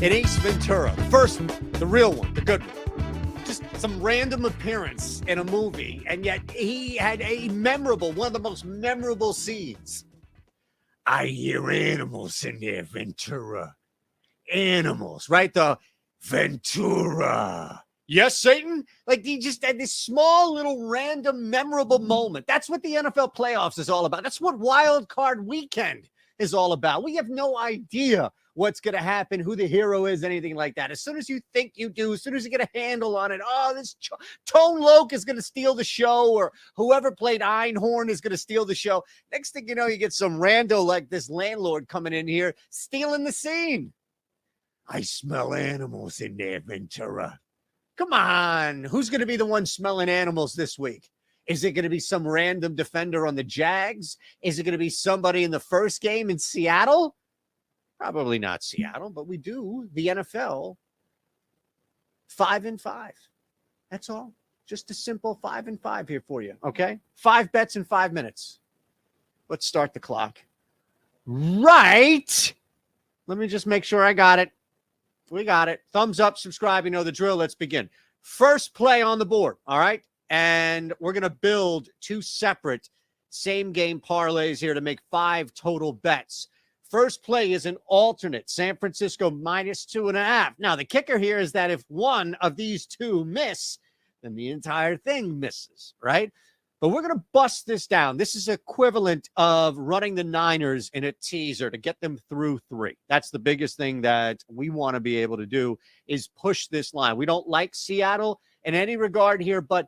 in Ace Ventura. The first one, the real one, the good one. Just some random appearance in a movie, and yet he had one of the most memorable scenes. I hear animals in there, Ventura. Animals, right? The Ventura. Yes, Satan? Like, he just had this small little random memorable moment. That's what the NFL playoffs is all about. That's what Wild Card Weekend is all about. We have no idea what's going to happen, who the hero is, anything like that. As soon as you think you do, as soon as you get a handle on it, this Tone Loc is going to steal the show, or whoever played Einhorn is going to steal the show. Next thing you know, you get some rando like this landlord coming in here, stealing the scene. I smell animals in there, Ventura. Come on. Who's going to be the one smelling animals this week? Is it going to be some random defender on the Jags? Is it going to be somebody in the first game in Seattle? Probably not Seattle, but we do the NFL 5-5. That's all. Just a simple 5-5 here for you. Okay. 5 bets in 5 minutes. Let's start the clock. Right. Let me just make sure I got it. We got it. Thumbs up, subscribe. You know the drill. Let's begin. First play on the board. All right. And we're going to build 2 separate same game parlays here to make 5 total bets. First play is an alternate, San Francisco -2.5. Now, the kicker here is that if one of these 2 miss, then the entire thing misses, right? But we're going to bust this down. This is equivalent of running the Niners in a teaser to get them through 3. That's the biggest thing that we want to be able to do, is push this line. We don't like Seattle in any regard here, but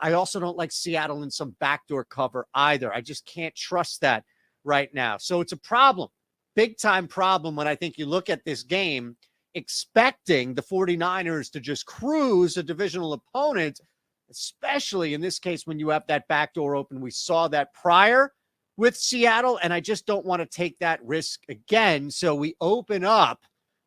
I also don't like Seattle in some backdoor cover either. I just can't trust that right now. So it's a problem. Big time problem when I think you look at this game, expecting the 49ers to just cruise a divisional opponent, especially in this case when you have that back door open. We saw that prior with Seattle, and I just don't want to take that risk again. So we open up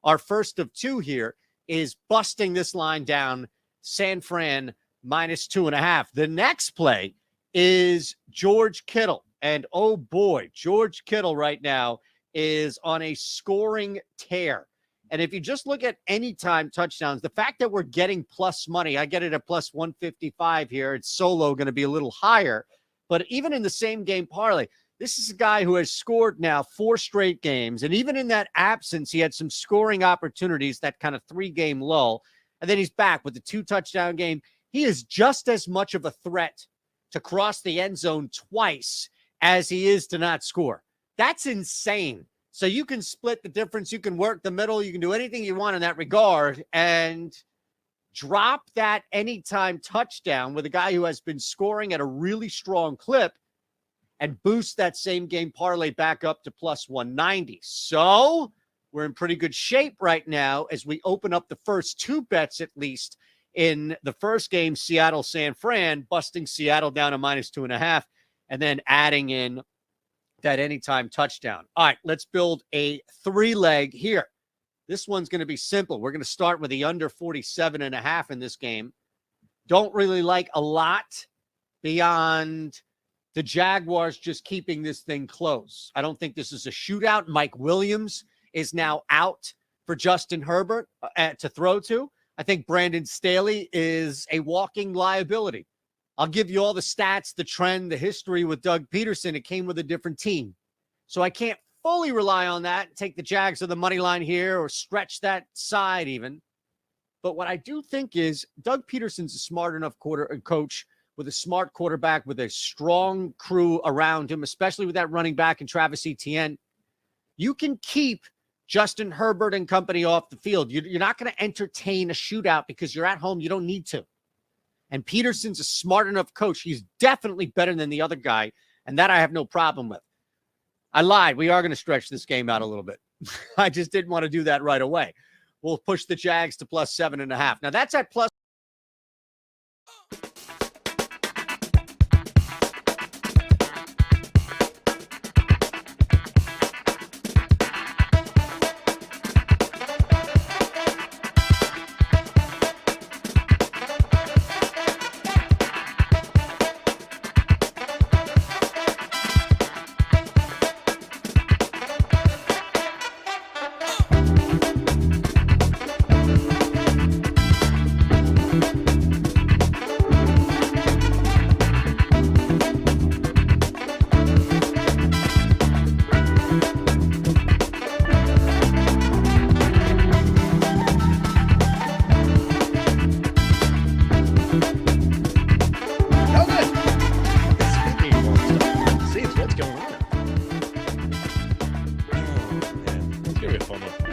our first of 2 here, is busting this line down, San Fran -2.5. The next play is George Kittle. And oh boy, George Kittle right now is on a scoring tear. And if you just look at anytime touchdowns, the fact that we're getting plus money, I get it at plus 155 here. It's solo going to be a little higher. But even in the same game parlay, this is a guy who has scored now 4 straight games. And even in that absence, he had some scoring opportunities, that kind of 3-game lull. And then he's back with the 2 touchdown game. He is just as much of a threat to cross the end zone twice as he is to not score. That's insane. So you can split the difference. You can work the middle. You can do anything you want in that regard and drop that anytime touchdown with a guy who has been scoring at a really strong clip and boost that same game parlay back up to plus 190. So we're in pretty good shape right now as we open up the first 2 bets, at least in the first game, Seattle, San Fran, busting Seattle down to -2.5, and then adding in that anytime touchdown. All right, let's build a 3-leg here. This one's going to be simple. We're going to start with the under 47.5 in this game. Don't really like a lot beyond the Jaguars just keeping this thing close. I don't think this is a shootout. Mike Williams is now out for Justin Herbert to throw to. I think Brandon Staley is a walking liability. I'll give you all the stats, the trend, the history with Doug Peterson. It came with a different team. So I can't fully rely on that, take the Jags to the money line here or stretch that side even. But what I do think is Doug Peterson's a smart enough coach with a smart quarterback, with a strong crew around him, especially with that running back and Travis Etienne. You can keep Justin Herbert and company off the field. You're not going to entertain a shootout because you're at home. You don't need to. And Peterson's a smart enough coach. He's definitely better than the other guy, and that I have no problem with. I lied. We are going to stretch this game out a little bit. I just didn't want to do that right away. We'll push the Jags to plus 7.5. Now, that's at plus. get fun with.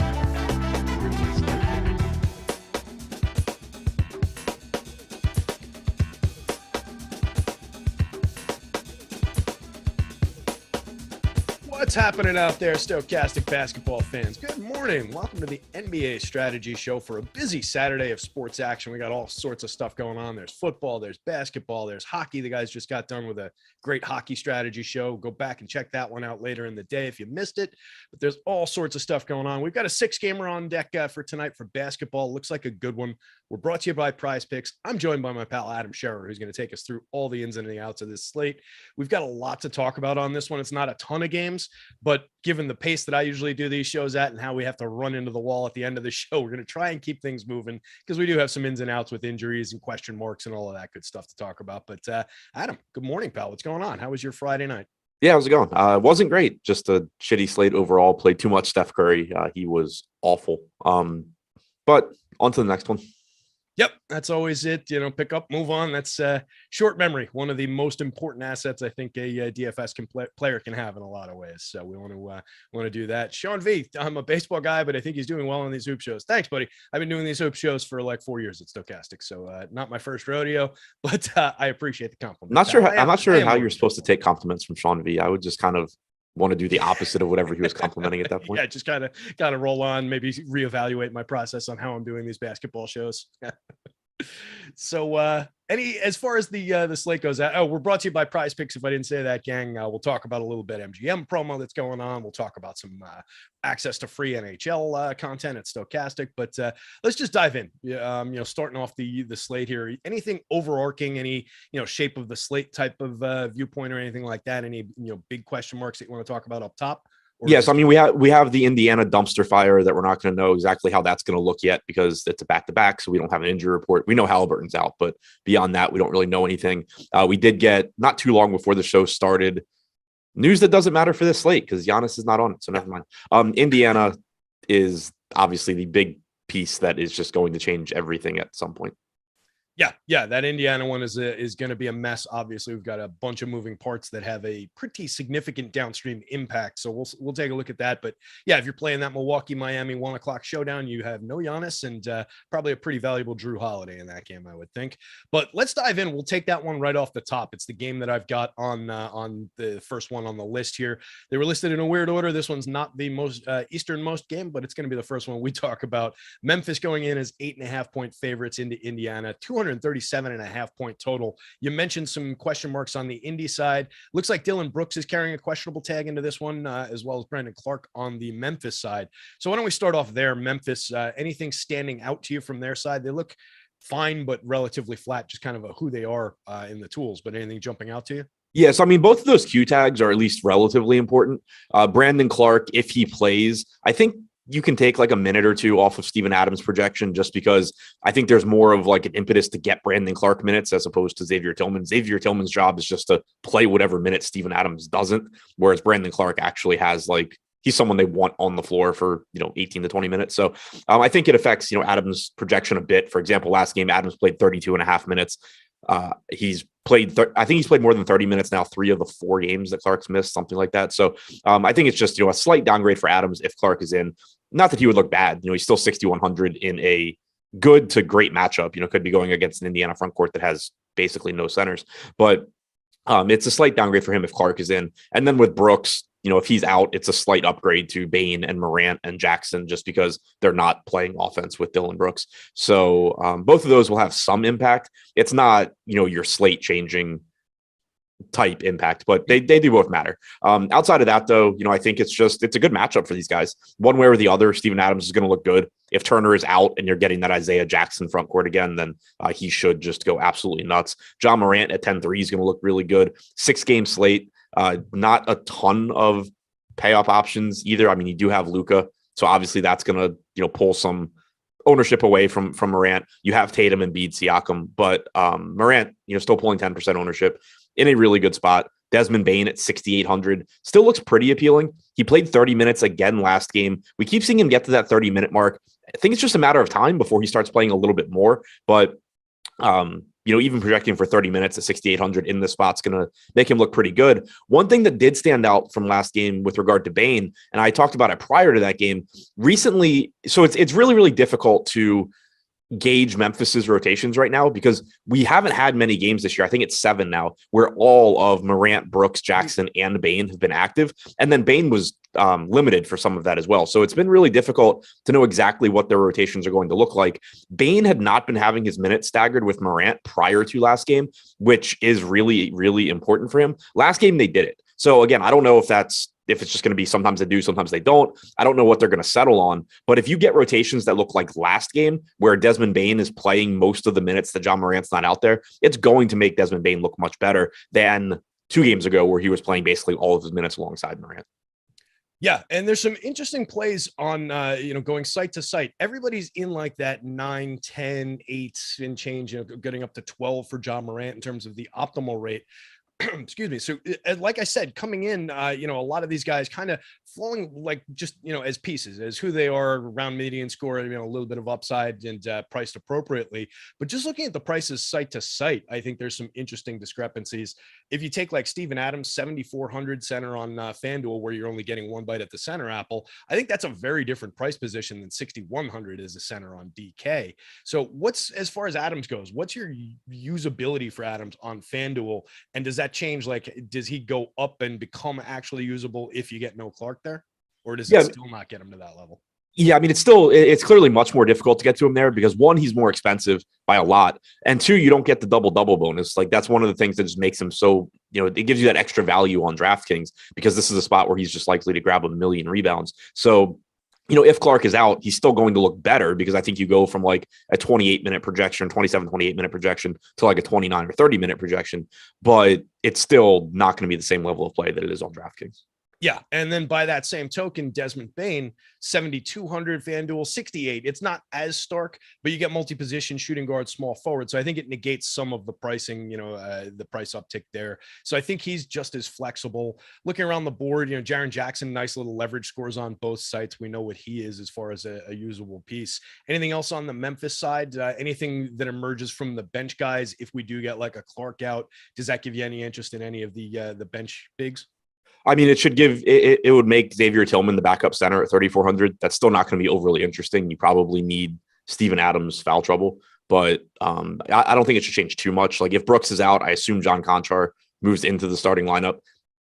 What's happening out there, Stokastic basketball fans? Good morning. Welcome to the NBA Strategy Show for a busy Saturday of sports action. We got all sorts of stuff going on. There's football, there's basketball, there's hockey. The guys just got done with a great hockey strategy show. Go back and check that one out later in the day if you missed it. But there's all sorts of stuff going on. We've got a 6-gamer on deck for tonight for basketball. Looks like a good one. We're brought to you by Prize Picks. I'm joined by my pal Adam Scherer, who's going to take us through all the ins and the outs of this slate. We've got a lot to talk about on this one. It's not a ton of games, but given the pace that I usually do these shows at and how we have to run into the wall at the end of the show, we're going to try and keep things moving because we do have some ins and outs with injuries and question marks and all of that good stuff to talk about. But Adam, good morning, pal. What's going on? How was your Friday night? Yeah, how's it going? It wasn't great. Just a shitty slate overall. Played too much Steph Curry. He was awful. But on to the next one. Yep, that's always it. Pick up, move on. That's short memory. One of the most important assets I think a DFS player can have in a lot of ways. So we want to do that. Sean V, I'm a baseball guy, but I think he's doing well on these hoop shows. Thanks, buddy. I've been doing these hoop shows for like 4 years at Stokastic, so not my first rodeo, but I appreciate the compliment. I'm not sure how you're supposed to take compliments from Sean V. I would just kind of want to do the opposite of whatever he was complimenting at that point. Yeah, just kind of roll on, maybe reevaluate my process on how I'm doing these basketball shows. So as far as the slate goes, we're brought to you by Prize Picks. If I didn't say that, gang, we'll talk about a little bit MGM promo that's going on. We'll talk about some access to free NHL content at Stokastic, but let's just dive in. Starting off the slate here, anything overarching, any shape of the slate type of viewpoint or anything like that, any big question marks that you want to talk about up top? Yes, I mean, we have the Indiana dumpster fire that we're not going to know exactly how that's going to look yet because it's a back-to-back, so we don't have an injury report. We know Halliburton's out, but beyond that, we don't really know anything. We did get, not too long before the show started, news that doesn't matter for this slate because Giannis is not on it, so never mind. Indiana is obviously the big piece that is just going to change everything at some point. Yeah, that Indiana one is going to be a mess. Obviously, we've got a bunch of moving parts that have a pretty significant downstream impact. So we'll take a look at that. But yeah, if you're playing that Milwaukee-Miami 1:00 showdown, you have no Giannis and probably a pretty valuable Drew Holiday in that game, I would think. But let's dive in. We'll take that one right off the top. It's the game that I've got on the first one on the list here. They were listed in a weird order. This one's not the most easternmost game, but it's going to be the first one we talk about. Memphis going in as 8.5-point favorites into Indiana. 237.5-point total. You mentioned some question marks on the Indy side. Looks like Dylan Brooks is carrying a questionable tag into this one, as well as Brandon Clark on the Memphis side. So why don't we start off there? Memphis, anything standing out to you from their side? They look fine, but relatively flat, just kind of who they are in the tools, but anything jumping out to you? Yes, I mean, both of those Q tags are at least relatively important. Brandon Clark, if he plays, I think you can take like a minute or two off of Steven Adams' projection just because I think there's more of like an impetus to get Brandon Clark minutes as opposed to Xavier Tillman. Xavier Tillman's job is just to play whatever minutes Steven Adams doesn't, whereas Brandon Clark actually has he's someone they want on the floor for, 18 to 20 minutes. So I think it affects, Adams' projection a bit. For example, last game, Adams played 32.5 minutes. He's played, I think he's played more than 30 minutes now, 3 of the 4 games that Clark's missed, something like that. So I think it's just, a slight downgrade for Adams if Clark is in. Not that he would look bad. He's still 6,100 in a good to great matchup. Could be going against an Indiana front court that has basically no centers. But it's a slight downgrade for him if Clark is in. And then with Brooks, if he's out, it's a slight upgrade to Bane and Morant and Jackson just because they're not playing offense with Dylan Brooks. So both of those will have some impact. It's not, your slate changing type impact, but they do both matter. Outside of that, though, I think it's a good matchup for these guys. One way or the other, Steven Adams is going to look good. If Turner is out and you're getting that Isaiah Jackson front court again, then he should just go absolutely nuts. John Morant at 10-3 is going to look really good. 6-game slate. Not a ton of payoff options either. I mean, you do have Luka, so obviously that's going to, pull some ownership away from Morant. You have Tatum, Embiid, Siakam, but Morant, still pulling 10% ownership in a really good spot. Desmond Bane at 6,800 still looks pretty appealing. He played 30 minutes again last game. We keep seeing him get to that 30-minute mark. I think it's just a matter of time before he starts playing a little bit more, but even projecting for 30 minutes at 6,800 in this spot's going to make him look pretty good. One thing that did stand out from last game with regard to Bane, and I talked about it prior to that game recently. So it's really, really difficult to gauge Memphis's rotations right now because we haven't had many games this year. I think it's 7 now where all of Morant, Brooks, Jackson, and Bane have been active. And then Bane was limited for some of that as well. So it's been really difficult to know exactly what their rotations are going to look like. Bane had not been having his minutes staggered with Morant prior to last game, which is really, really important for him. Last game, they did it. So again, I don't know if it's just going to be sometimes they do, sometimes they don't. I don't know what they're going to settle on. But if you get rotations that look like last game, where Desmond Bane is playing most of the minutes that John Morant's not out there, it's going to make Desmond Bane look much better than 2 games ago where he was playing basically all of his minutes alongside Morant. Yeah, and there's some interesting plays on, going site to site. Everybody's in like that 9, 10, 8 and change, getting up to 12 for John Morant in terms of the optimal rate. Excuse me. So like I said, coming in, a lot of these guys kind of falling like just, as pieces, as who they are, around median score, a little bit of upside and priced appropriately. But just looking at the prices site to site, I think there's some interesting discrepancies. If you take like Steven Adams, 7,400 center on FanDuel, where you're only getting 1 bite at the center apple, I think that's a very different price position than 6,100 as a center on DK. So as far as Adams goes, what's your usability for Adams on FanDuel? And does that change? Like, does he go up and become actually usable if you get no Clark there, or does it still not get him to that level? Yeah, I mean, it's clearly much more difficult to get to him there because 1, he's more expensive by a lot, and 2, you don't get the double bonus. Like, that's one of the things that just makes him so, it gives you that extra value on DraftKings because this is a spot where he's just likely to grab 1 million rebounds. So, if Clark is out, he's still going to look better because I think you go from like a 28-minute projection, 28-minute projection to like a 29 or 30-minute projection, but it's still not going to be the same level of play that it is on DraftKings. Yeah. And then by that same token, Desmond Bane, 7,200 FanDuel, 68. It's not as stark, but you get multi-position shooting guard, small forward. So I think it negates some of the pricing, the price uptick there. So I think he's just as flexible. Looking around the board, Jaren Jackson, nice little leverage scores on both sites. We know what he is as far as a usable piece. Anything else on the Memphis side? Anything that emerges from the bench guys? If we do get like a Clark out, does that give you any interest in any of the bench bigs? I mean, it would make Xavier Tillman the backup center at 3,400. That's still not going to be overly interesting. You probably need Steven Adams foul trouble, but I don't think it should change too much. Like if Brooks is out, I assume John Conchar moves into the starting lineup,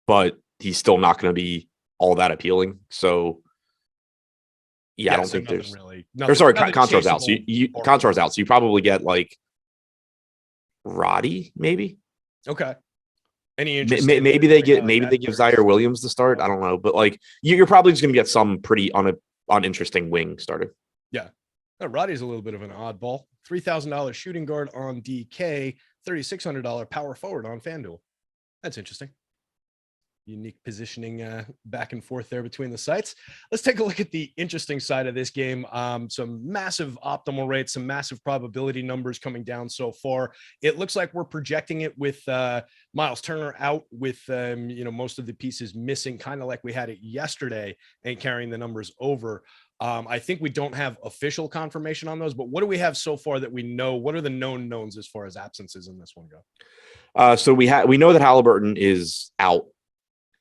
but he's still not going to be all that appealing. So I don't think there's really. Conchar's out. So Conchar's out. So you probably get like Roddy, maybe. Okay. Maybe they give Zaire Williams the start. I don't know, but like you're probably just going to get some pretty uninteresting wing starter. Yeah, Roddy's a little bit of an oddball. $3,000 shooting guard on DK, $3,600 power forward on FanDuel. That's interesting. Unique positioning back and forth there between the sites. Let's take a look at the interesting side of this game. Some massive optimal rates, some massive probability numbers coming down so far. It looks like we're projecting it with Miles Turner out, with most of the pieces missing, kind of like we had it yesterday, and carrying the numbers over. I think we don't have official confirmation on those, but what do we have so far that we know? What are the known knowns as far as absences in this one go? So we know that Halliburton is out.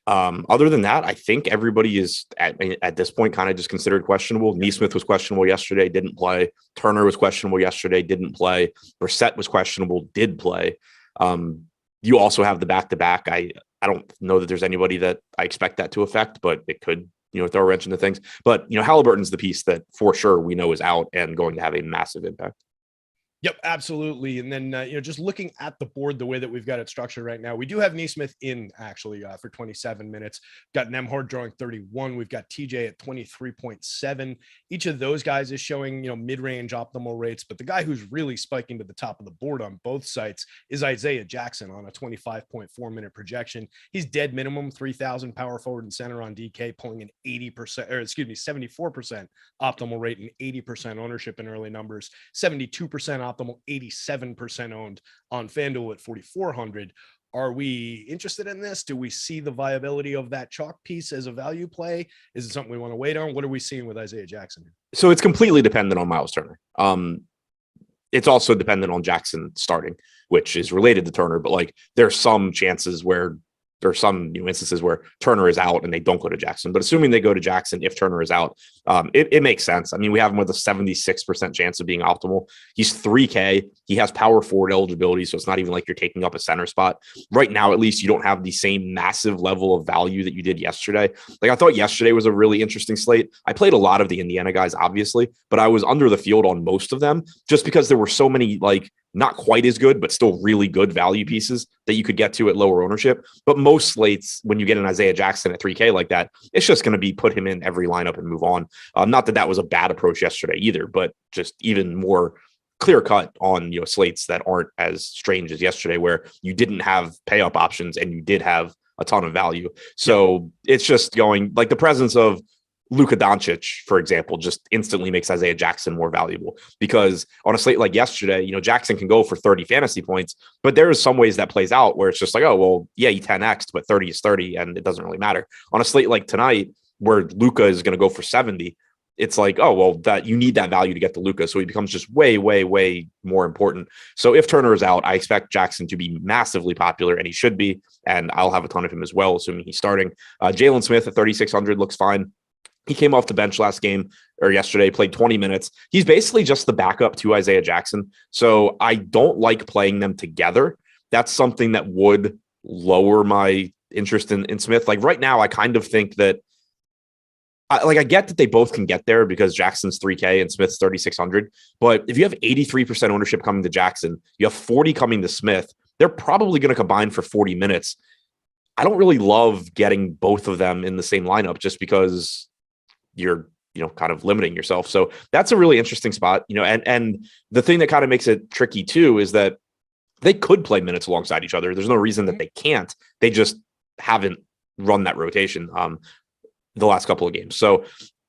Other than that, I think everybody is at this point kind of just considered questionable. Nesmith was questionable yesterday, didn't play. Turner was questionable yesterday, didn't play. Brissett was questionable, did play. You also have the back-to-back. I don't know that there's anybody that I expect that to affect, but it could, throw a wrench into things. But, Halliburton's the piece that for sure we know is out and going to have a massive impact. Yep, absolutely. And then, just looking at the board, the way that we've got it structured right now, we do have Nesmith in actually for 27 minutes. Got Nembhard drawing 31. We've got TJ at 23.7. Each of those guys is showing, mid-range optimal rates. But the guy who's really spiking to the top of the board on both sites is Isaiah Jackson on a 25.4 minute projection. He's dead minimum 3,000 power forward and center on DK, pulling an 74% optimal rate and 80% ownership in early numbers, 72% optimal, 87% owned on FanDuel at 4,400. Are we interested in this? Do we see the viability of that chalk piece as a value play? Is it something we want to wait on? What are we seeing with Isaiah Jackson? So it's completely dependent on Miles Turner. It's also dependent on Jackson starting, which is related to Turner, but like there's some chances where there's some instances where Turner is out and they don't go to Jackson. But assuming they go to Jackson if Turner is out, it makes sense. I mean, we have him with a 76% chance of being optimal. He's 3K. He has power forward eligibility, so it's not even like you're taking up a center spot. Right now, at least, you don't have the same massive level of value that you did yesterday. Like, I thought yesterday was a really interesting slate. I played a lot of the Indiana guys, obviously, but I was under the field on most of them just because there were so many, like, not quite as good, but still really good value pieces that you could get to at lower ownership. But most slates, when you get an Isaiah Jackson at 3K like that, it's just going to be put him in every lineup and move on. Not that was a bad approach yesterday either, but just even more clear cut on slates that aren't as strange as yesterday, where you didn't have pay up options and you did have a ton of value. So it's just going like the presence of Luka Doncic, for example, just instantly makes Isaiah Jackson more valuable, because on a slate like yesterday, Jackson can go for 30 fantasy points, but there is some ways that plays out where it's just like, oh, well, yeah, he 10x'd, but 30 is 30 and it doesn't really matter. On a slate like tonight, where Luka is going to go for 70, it's like, oh, well, that you need that value to get to Luka. So he becomes just way, way, way more important. So if Turner is out, I expect Jackson to be massively popular, and he should be, and I'll have a ton of him as well, assuming he's starting. Jalen Smith at 3,600 looks fine. He came off the bench yesterday, played 20 minutes. He's basically just the backup to Isaiah Jackson. So I don't like playing them together. That's something that would lower my interest in Smith. Like right now, I kind of think that I get that they both can get there because Jackson's 3K and Smith's 3,600. But if you have 83% ownership coming to Jackson, you have 40 coming to Smith, they're probably going to combine for 40 minutes. I don't really love getting both of them in the same lineup just because you're kind of limiting yourself. So that's a really interesting spot, and the thing that kind of makes it tricky too is that they could play minutes alongside each other. There's no reason that they can't. They just haven't run that rotation the last couple of games. So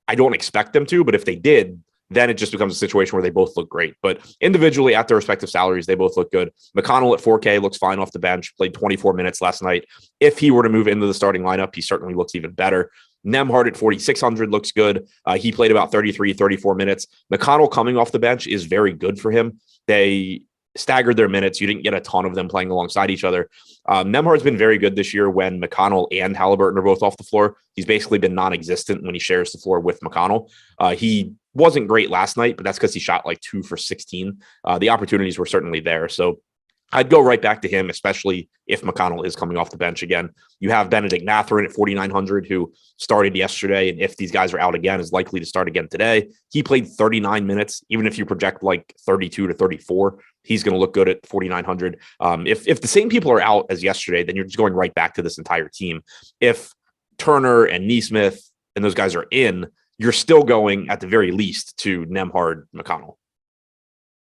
I don't expect them to, but if they did, then it just becomes a situation where they both look great. But individually at their respective salaries, they both look good. McConnell at 4K looks fine off the bench, played 24 minutes last night. If he were to move into the starting lineup, he certainly looks even better. Nembhard at 4,600 looks good. He played about 34 minutes. McConnell coming off the bench is very good for him. They staggered their minutes. You didn't get a ton of them playing alongside each other. Nembhard's been very good this year when McConnell and Halliburton are both off the floor. He's basically been non-existent when he shares the floor with McConnell. He wasn't great last night, but that's because he shot like 2 for 16. The opportunities were certainly there. So I'd go right back to him, especially if McConnell is coming off the bench again. You have Benedict Mathurin at 4,900, who started yesterday, and if these guys are out again, is likely to start again today. He played 39 minutes. Even if you project like 32 to 34, he's going to look good at 4,900. If the same people are out as yesterday, then you're just going right back to this entire team. If Turner and Nesmith and those guys are in, you're still going at the very least to Nembhard, McConnell.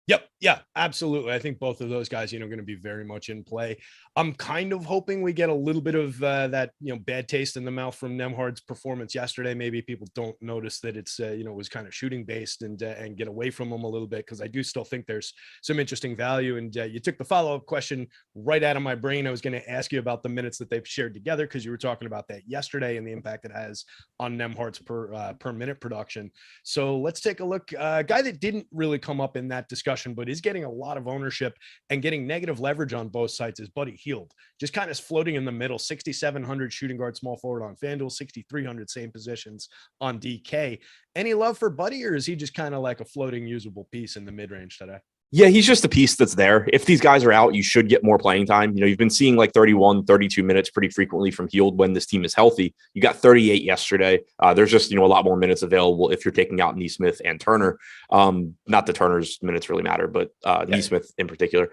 Yep. Yeah, absolutely. I think both of those guys, going to be very much in play. I'm kind of hoping we get a little bit of that, bad taste in the mouth from Nembhard's performance yesterday. Maybe people don't notice that it's, was kind of shooting based and get away from him a little bit, because I do still think there's some interesting value. And you took the follow-up question right out of my brain. I was going to ask you about the minutes that they've shared together, because you were talking about that yesterday and the impact it has on Nembhard's per minute production. So let's take a look. A guy that didn't really come up in that discussion, but is getting a lot of ownership and getting negative leverage on both sides, is Buddy Hield. Just kind of floating in the middle, 6,700 shooting guard, small forward on FanDuel, 6,300 same positions on DK. Any love for Buddy, or is he just kind of like a floating usable piece in the mid-range today? Yeah, he's just a piece that's there. If these guys are out, you should get more playing time. You've been seeing like 31, 32 minutes pretty frequently from Hield when this team is healthy. You got 38 yesterday. There's just, a lot more minutes available if you're taking out Nesmith and Turner. Not that Turner's minutes really matter, but Nesmith in particular.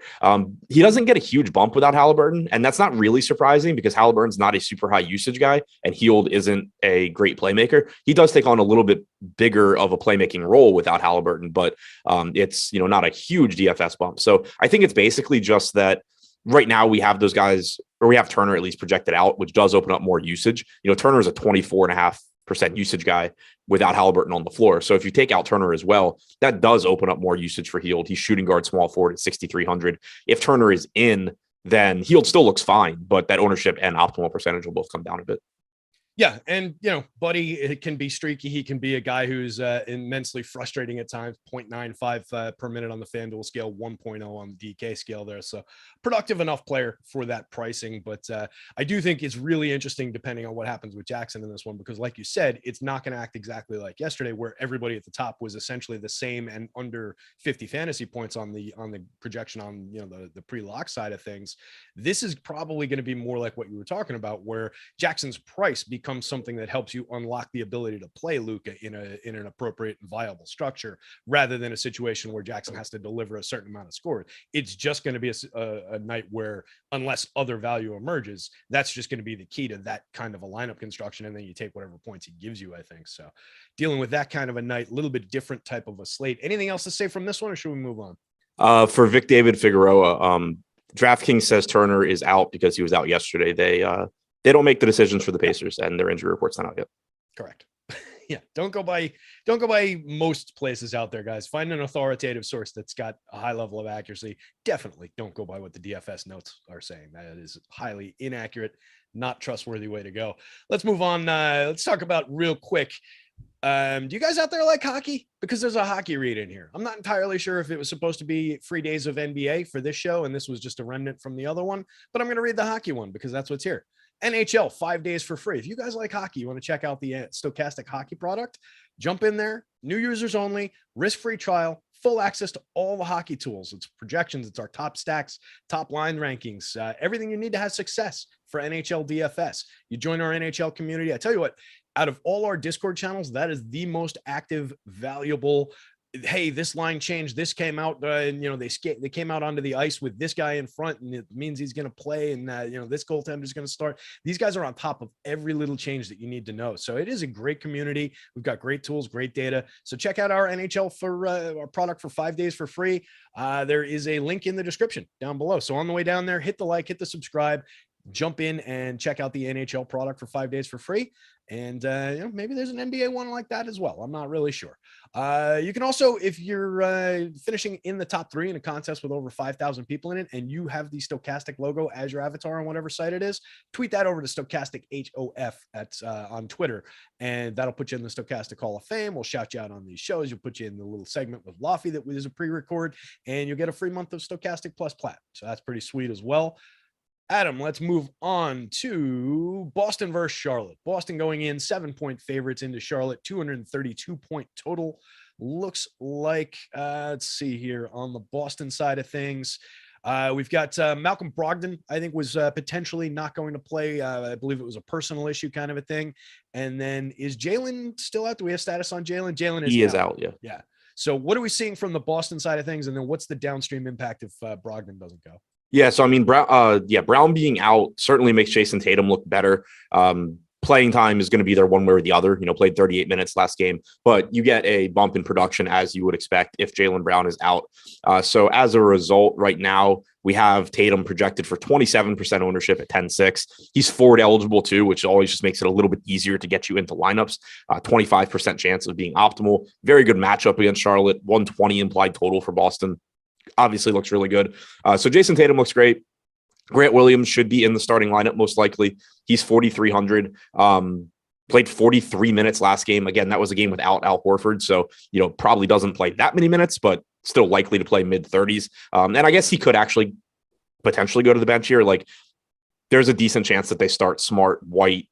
He doesn't get a huge bump without Halliburton, and that's not really surprising because Halliburton's not a super high usage guy, and Hield isn't a great playmaker. He does take on a little bit bigger of a playmaking role without Halliburton, but it's, not a huge DFS bump. So I think it's basically just that right now we have those guys, or we have Turner at least projected out, which does open up more usage. Turner is a 24.5% usage guy without Halliburton on the floor. So if you take out Turner as well, that does open up more usage for Hield. He's shooting guard, small forward at 6,300. If Turner is in, then Hield still looks fine, but that ownership and optimal percentage will both come down a bit. Yeah, and Buddy, it can be streaky. He can be a guy who's immensely frustrating at times. 0.95 per minute on the FanDuel scale, 1.0 on the DK scale there. So productive enough player for that pricing. But I do think it's really interesting depending on what happens with Jackson in this one, because like you said, it's not going to act exactly like yesterday, where everybody at the top was essentially the same and under 50 fantasy points on the projection on the pre-lock side of things. This is probably going to be more like what you were talking about, where Jackson's price becomes something that helps you unlock the ability to play Luka in an appropriate and viable structure, rather than a situation where Jackson has to deliver a certain amount of score. It's just going to be a night where, unless other value emerges, that's just going to be the key to that kind of a lineup construction. And then you take whatever points he gives you, I think. So dealing with that kind of a night, a little bit different type of a slate. Anything else to say from this one, or should we move on? For Vic David Figueroa, DraftKings says Turner is out because he was out yesterday. They don't make the decisions for the Pacers, and their injury report's not out yet. Correct. Yeah. Don't go by most places out there, guys. Find an authoritative source that's got a high level of accuracy. Definitely don't go by what the DFS notes are saying. That is highly inaccurate, not trustworthy way to go. Let's move on. Let's talk about real quick. Do you guys out there like hockey? Because there's a hockey read in here. I'm not entirely sure if it was supposed to be free days of NBA for this show, and this was just a remnant from the other one, but I'm going to read the hockey one because that's what's here. NHL, 5 days for free. If you guys like hockey, you want to check out the Stokastic hockey product, jump in there, new users only, risk-free trial, full access to all the hockey tools. It's projections, it's our top stacks, top line rankings, everything you need to have success for NHL DFS. You join our NHL community. I tell you what, out of all our Discord channels, that is the most active, valuable. Hey, this line changed. This came out, and they came out onto the ice with this guy in front, and it means he's going to play. And this goaltender is going to start. These guys are on top of every little change that you need to know. So it is a great community. We've got great tools, great data. So check out our NHL for our product for 5 days for free. There is a link in the description down below. So on the way down there, hit the like, hit the subscribe, jump in and check out the NHL product for 5 days for free. And maybe there's an NBA one like that as well. I'm not really sure. You can also, if you're finishing in the top 3 in a contest with over 5,000 people in it, and you have the Stokastic logo as your avatar on whatever site it is, tweet that over to Stokastic HOF on Twitter, and that'll put you in the Stokastic Hall of Fame. We'll shout you out on these shows. You'll put you in the little segment with Laffy that is a pre-record, and you'll get a free month of Stokastic Plus Plat. So that's pretty sweet as well. Adam, let's move on to Boston versus Charlotte. Boston going in 7-point favorites into Charlotte, 232-point total. Looks like, let's see here on the Boston side of things. We've got Malcolm Brogdon, I think, was potentially not going to play. I believe it was a personal issue kind of a thing. And then is Jalen still out? Do we have status on Jalen? Jalen is out. Yeah. Yeah. So what are we seeing from the Boston side of things? And then what's the downstream impact if Brogdon doesn't go? Yeah, so I mean, Brown being out certainly makes Jason Tatum look better. Playing time is going to be there one way or the other. Played 38 minutes last game, but you get a bump in production as you would expect if Jaylen Brown is out. So as a result, right now we have Tatum projected for 27% ownership at 10-6. He's forward eligible too, which always just makes it a little bit easier to get you into lineups. 25% chance of being optimal. Very good matchup against Charlotte. 120 implied total for Boston. Obviously looks really good. So Jason Tatum looks great. Grant Williams should be in the starting lineup most likely. He's 4,300. Played 43 minutes last game. Again, that was a game without Al Horford, so probably doesn't play that many minutes, but still likely to play mid-30s. And I guess he could actually potentially go to the bench here. Like, there's a decent chance that they start Smart, White,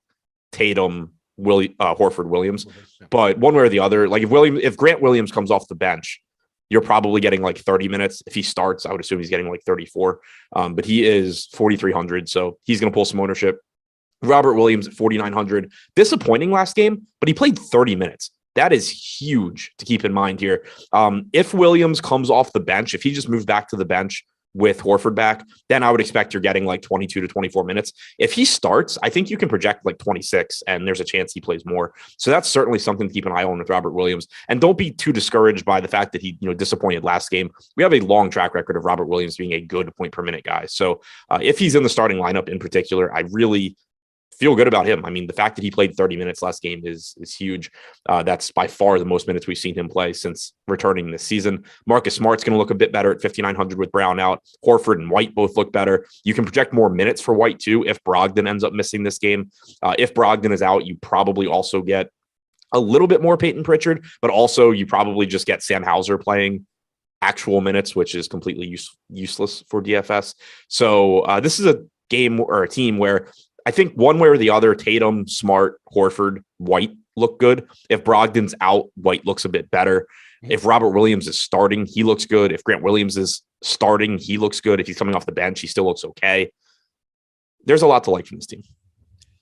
Tatum, Horford, Williams. But one way or the other, like if Grant Williams comes off the bench, you're probably getting like 30 minutes. If he starts, I would assume he's getting like 34. But he is 4,300, so he's going to pull some ownership. Robert Williams at 4,900. Disappointing last game, but he played 30 minutes. That is huge to keep in mind here. If Williams comes off the bench, if he just moves back to the bench with Horford back, then I would expect you're getting like 22 to 24 minutes. If he starts, I think you can project like 26, and there's a chance he plays more. So that's certainly something to keep an eye on with Robert Williams. And don't be too discouraged by the fact that he, disappointed last game. We have a long track record of Robert Williams being a good point per minute guy. So if he's in the starting lineup in particular, I really feel good about him. I mean, the fact that he played 30 minutes last game is huge. That's by far the most minutes we've seen him play since returning this season. Marcus Smart's going to look a bit better at 5,900 with Brown out. Horford and White both look better. You can project more minutes for White too if Brogdon ends up missing this game. If Brogdon is out, you probably also get a little bit more Peyton Pritchard, but also you probably just get Sam Hauser playing actual minutes, which is completely useless for DFS. So this is a game or a team where I think one way or the other, Tatum, Smart, Horford, White look good. If Brogdon's out, White looks a bit better. If Robert Williams is starting, he looks good. If Grant Williams is starting, he looks good. If he's coming off the bench, he still looks okay. There's a lot to like from this team.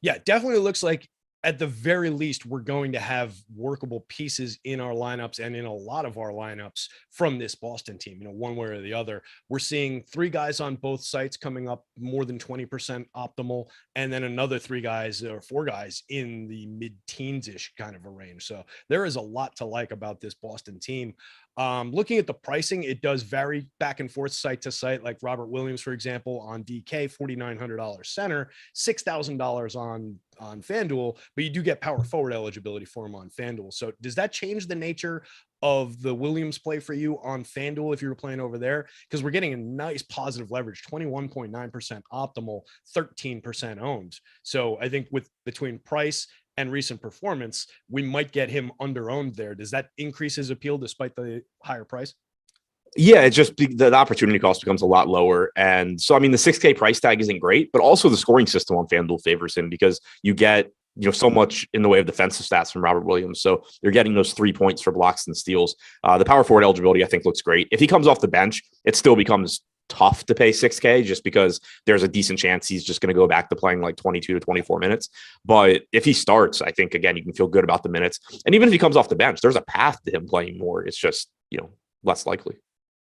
Yeah, definitely looks like at the very least, we're going to have workable pieces in our lineups and in a lot of our lineups from this Boston team, one way or the other. We're seeing 3 guys on both sites coming up more than 20% optimal, and then another 3 guys or 4 guys in the mid-teens-ish kind of a range. So there is a lot to like about this Boston team. Looking at the pricing, it does vary back and forth site to site. Like Robert Williams, for example, on DK, $4,900 center, $6,000 on FanDuel, but you do get power forward eligibility for him on FanDuel. So does that change the nature of the Williams play for you on FanDuel if you were playing over there? Because we're getting a nice positive leverage, 21.9% optimal, 13% owned. So I think between price and recent performance, we might get him under-owned there. Does that increase his appeal despite the higher price? Yeah, it's just the opportunity cost becomes a lot lower. And so, I mean, the 6K price tag isn't great, but also the scoring system on FanDuel favors him because you get so much in the way of defensive stats from Robert Williams. So you're getting those 3 points for blocks and steals. The power forward eligibility, I think, looks great. If he comes off the bench, it still becomes tough to pay 6K just because there's a decent chance he's just going to go back to playing like 22 to 24 minutes. But if he starts, I think, again, you can feel good about the minutes. And even if he comes off the bench, there's a path to him playing more. It's just, less likely.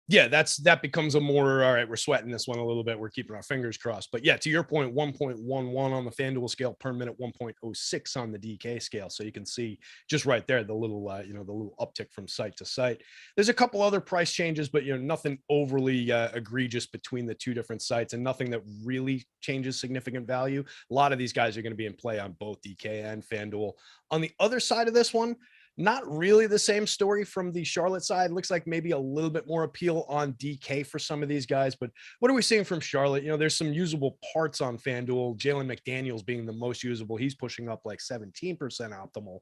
Yeah, that becomes a more, all right, we're sweating this one a little bit. We're keeping our fingers crossed. But yeah, to your point, 1.11 on the FanDuel scale per minute, 1.06 on the DK scale. So you can see just right there, the little, the little uptick from site to site. There's a couple other price changes, but, nothing overly egregious between the 2 different sites and nothing that really changes significant value. A lot of these guys are going to be in play on both DK and FanDuel. On the other side of this one, not really the same story from the Charlotte side. Looks like maybe a little bit more appeal on DK for some of these guys. But what are we seeing from Charlotte? There's some usable parts on FanDuel. Jalen McDaniels being the most usable. He's pushing up like 17% optimal.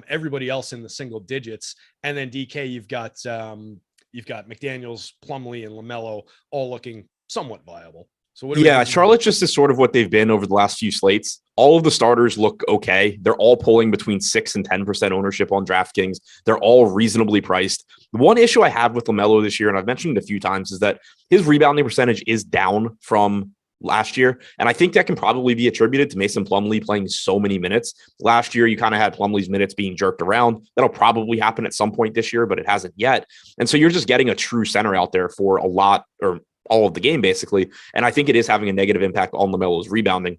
Everybody else in the single digits. And then DK, you've got McDaniels, Plumlee, and LaMelo all looking somewhat viable. So Charlotte just is sort of what they've been over the last few slates. All of the starters look okay. They're all pulling between 6 and 10% ownership on DraftKings. They're all reasonably priced. The one issue I have with LaMelo this year, and I've mentioned it a few times, is that his rebounding percentage is down from last year. And I think that can probably be attributed to Mason Plumlee playing so many minutes. Last year, you kind of had Plumlee's minutes being jerked around. That'll probably happen at some point this year, but it hasn't yet. And so you're just getting a true center out there for a lot or all of the game, basically. And I think it is having a negative impact on LaMelo's rebounding.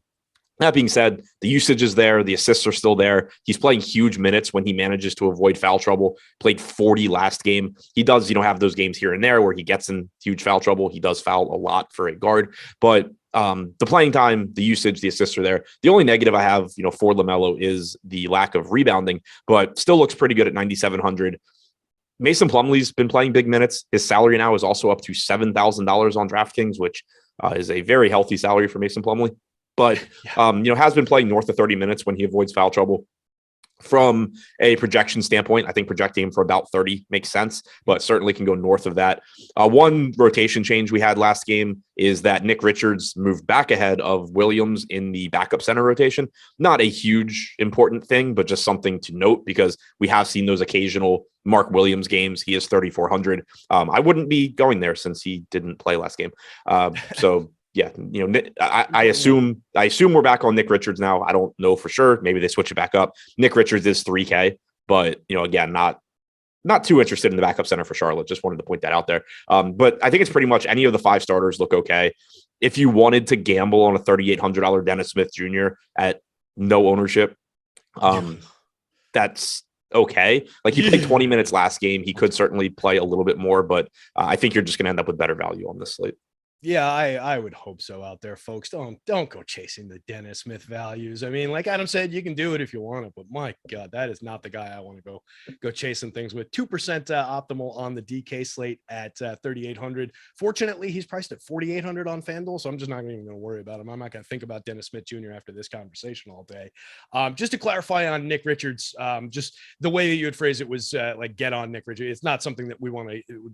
That being said, the usage is there. The assists are still there. He's playing huge minutes when he manages to avoid foul trouble. Played 40 last game. He does, have those games here and there where he gets in huge foul trouble. He does foul a lot for a guard, but the playing time, the usage, the assists are there. The only negative I have, for LaMelo is the lack of rebounding, but still looks pretty good at 9,700. Mason Plumlee's been playing big minutes. His salary now is also up to $7,000 on DraftKings, which is a very healthy salary for Mason Plumlee. But, has been playing north of 30 minutes when he avoids foul trouble. From a projection standpoint, I think projecting him for about 30 makes sense, but certainly can go north of that. One rotation change we had last game is that Nick Richards moved back ahead of Williams in the backup center rotation. Not a huge important thing, but just something to note because we have seen those occasional Mark Williams games. He is 3,400. I wouldn't be going there since he didn't play last game. So yeah, I assume we're back on Nick Richards now. I don't know for sure. Maybe they switch it back up. Nick Richards is 3K, but again, not too interested in the backup center for Charlotte. Just wanted to point that out there. But I think it's pretty much any of the 5 starters look okay. If you wanted to gamble on a $3,800 Dennis Smith Jr. at no ownership, that's okay. Like he played 20 minutes last game. He could certainly play a little bit more, but I think you're just going to end up with better value on this slate. Yeah, I would hope so out there, folks. Don't go chasing the Dennis Smith values. I mean, like Adam said, you can do it if you want it, but my God, that is not the guy I want to go chasing things with. 2% optimal on the DK slate at 3,800. Fortunately, he's priced at 4,800 on FanDuel, so I'm just not even going to worry about him. I'm not going to think about Dennis Smith Jr. after this conversation all day. Just to clarify on Nick Richards, just the way that you would phrase it was like get on Nick Richards. It's not something that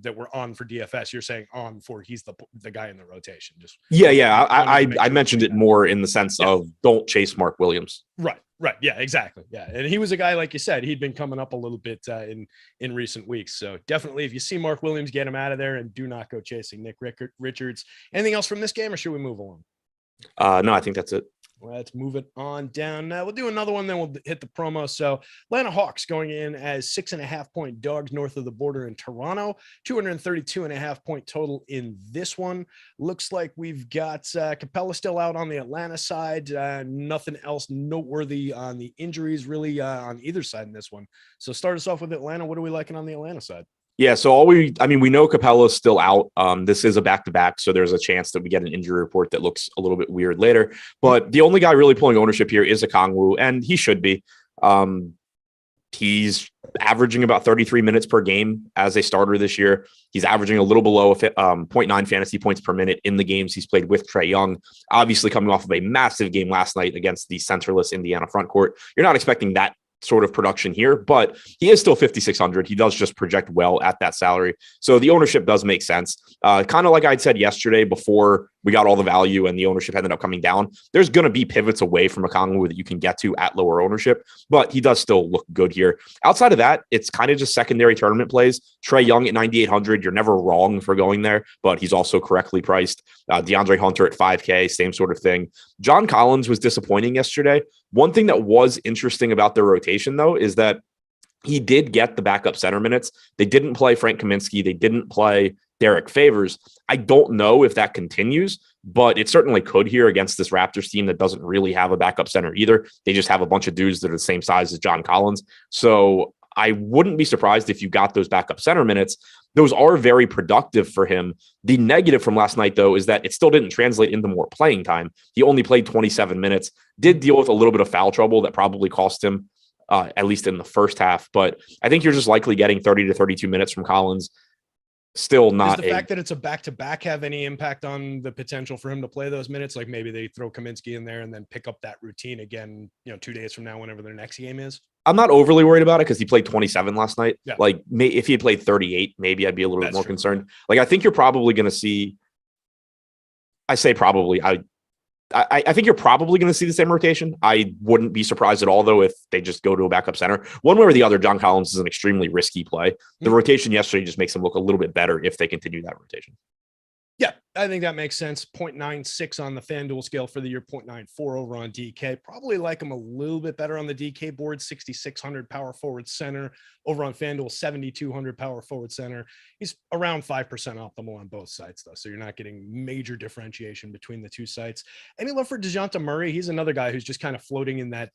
that we're on for DFS. You're saying on for he's the guy in the rotation. Just I mentioned it more in the sense of don't chase Mark Williams. Right. Yeah, exactly. Yeah. And he was a guy, like you said, he'd been coming up a little bit in recent weeks. So definitely if you see Mark Williams, get him out of there and do not go chasing Nick Richards. Anything else from this game or should we move on? No, I think that's it. Let's move it on down. We'll do another one, then we'll hit the promo. So Atlanta Hawks going in as 6.5-point dogs north of the border in Toronto, 232.5-point total in this one. Looks like we've got Capella still out on the Atlanta side. Nothing else noteworthy on the injuries really on either side in this one. So start us off with Atlanta. What are we liking on the Atlanta side? Yeah, so we know Capella's still out. This is a back-to-back, so there's a chance that we get an injury report that looks a little bit weird later. But the only guy really pulling ownership here is Okongwu, and he should be. He's averaging about 33 minutes per game as a starter this year. He's averaging a little below 0.9 fantasy points per minute in the games he's played with Trae Young, obviously coming off of a massive game last night against the centerless Indiana front court. You're not expecting that sort of production here, but he is still 5,600. He does just project well at that salary. So the ownership does make sense. Kind of like I'd said yesterday before we got all the value and the ownership ended up coming down, there's going to be pivots away from Okongwu that you can get to at lower ownership, but he does still look good here. Outside of that, it's kind of just secondary tournament plays. Trae Young at 9,800. You're never wrong for going there, but he's also correctly priced. DeAndre Hunter at 5K, same sort of thing. John Collins was disappointing yesterday. One thing that was interesting about their rotation, though, is that he did get the backup center minutes. They didn't play Frank Kaminsky. They didn't play Derek Favors. I don't know if that continues, but it certainly could here against this Raptors team that doesn't really have a backup center either. They just have a bunch of dudes that are the same size as John Collins. So I wouldn't be surprised if you got those backup center minutes. Those are very productive for him. The negative from last night, though, is that it still didn't translate into more playing time. He only played 27 minutes, did deal with a little bit of foul trouble that probably cost him, at least in the first half. But I think you're just likely getting 30 to 32 minutes from Collins. Still not. Does the fact that it's a back-to-back have any impact on the potential for him to play those minutes? Like maybe they throw Kaminsky in there and then pick up that routine again, 2 days from now, whenever their next game is? I'm not overly worried about it because he played 27 last night. Yeah. Like if he had played 38, maybe I'd be a little bit more concerned. Like I think you're probably going to see. I say probably. I think you're probably going to see the same rotation. I wouldn't be surprised at all, though, if they just go to a backup center. One way or the other, John Collins is an extremely risky play. The rotation yesterday just makes him look a little bit better if they continue that rotation. Yeah, I think that makes sense. 0.96 on the FanDuel scale for the year, 0.94 over on DK. Probably like him a little bit better on the DK board, 6,600 power forward center. Over on FanDuel, 7,200 power forward center. He's around 5% optimal on both sites, though, so you're not getting major differentiation between the two sites. Any love for DeJounte Murray? He's another guy who's just kind of floating in that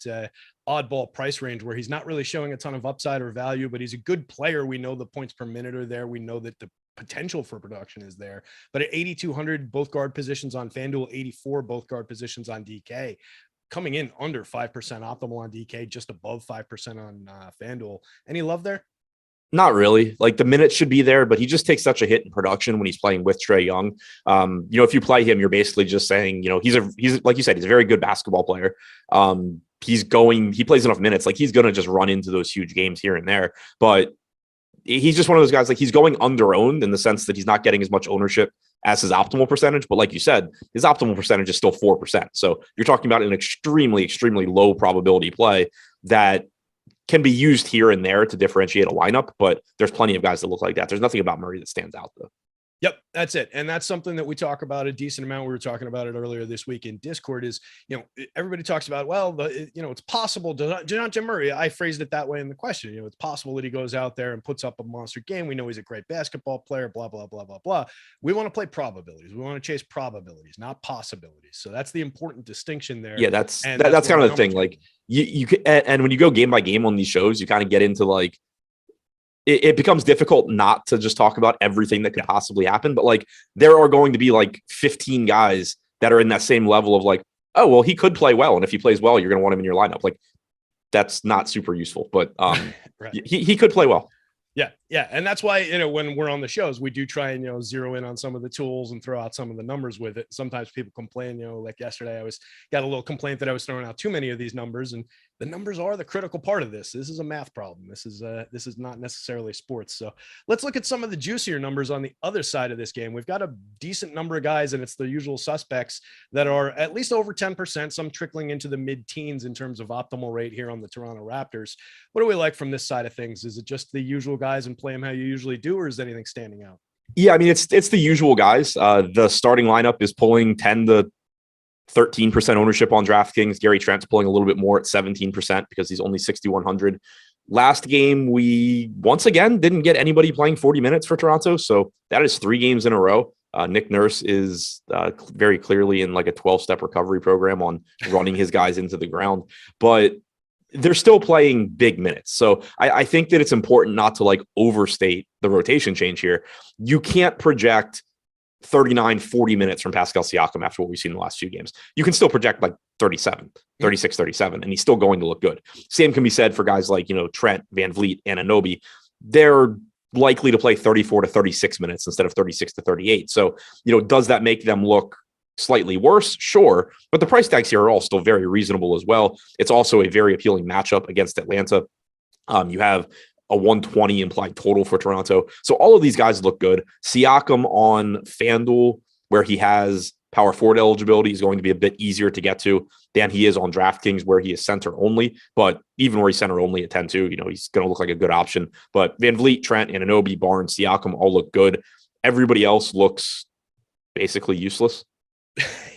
oddball price range where he's not really showing a ton of upside or value, but he's a good player. We know the points per minute are there. We know that the potential for production is there, but at 8,200, both guard positions on FanDuel, 84, both guard positions on DK, coming in under 5% optimal on DK, just above 5% on FanDuel. Any love there? Not really. Like the minutes should be there, but he just takes such a hit in production when he's playing with Trae Young. If you play him, you're basically just saying, he's like you said, he's a very good basketball player. He plays enough minutes. Like he's going to just run into those huge games here and there, but he's just one of those guys, like he's going under-owned in the sense that he's not getting as much ownership as his optimal percentage. But like you said, his optimal percentage is still 4%. So you're talking about an extremely, extremely low probability play that can be used here and there to differentiate a lineup. But there's plenty of guys that look like that. There's nothing about Murray that stands out, though. Yep, that's it. And that's something that we talk about a decent amount. We were talking about it earlier this week in Discord is, everybody talks about, it's possible DeJounte Murray. I phrased it that way in the question. It's possible that he goes out there and puts up a monster game. We know he's a great basketball player, blah, blah, blah, blah, blah. We want to play probabilities. We want to chase probabilities, not possibilities. So that's the important distinction there. Yeah, that's kind of the thing. Like you and when you go game by game on these shows, you kind of get into like, it becomes difficult not to just talk about everything that could possibly happen. But like, there are going to be like 15 guys that are in that same level of like, oh, well, he could play well. And if he plays well, you're going to want him in your lineup. Like, that's not super useful, but right. he could play well. Yeah. And that's why, when we're on the shows, we do try and, zero in on some of the tools and throw out some of the numbers with it. Sometimes people complain, like yesterday, I got a little complaint that I was throwing out too many of these numbers, and the numbers are the critical part of this. This is a math problem. This is not necessarily sports. So let's look at some of the juicier numbers on the other side of this game. We've got a decent number of guys, and it's the usual suspects that are at least over 10%, some trickling into the mid-teens in terms of optimal rate here on the Toronto Raptors. What do we like from this side of things? Is it just the usual guys and play them how you usually do, or is anything standing out? Yeah, I mean, it's the usual guys. The starting lineup is pulling 10 to 13% ownership on DraftKings. Gary Trent's pulling a little bit more at 17% because he's only 6,100. Last game, we once again didn't get anybody playing 40 minutes for Toronto. So that is 3 games in a row. Nick Nurse is very clearly in like a 12-step recovery program on running his guys into the ground. But they're still playing big minutes. So I think that it's important not to like overstate the rotation change here. You can't project 39, 40 minutes from Pascal Siakam after what we've seen in the last few games. You can still project like 36, 37, and he's still going to look good. Same can be said for guys like, Trent, Van Vliet, and Anunoby. They're likely to play 34 to 36 minutes instead of 36 to 38. So, does that make them look slightly worse? Sure. But the price tags here are all still very reasonable as well. It's also a very appealing matchup against Atlanta. You have a 120 implied total for Toronto. So all of these guys look good. Siakam on FanDuel, where he has power forward eligibility, is going to be a bit easier to get to than he is on DraftKings, where he is center only. But even where he's center only at 10-2, he's going to look like a good option. But Van Vliet, Trent, Anunoby, Barnes, Siakam all look good. Everybody else looks basically useless.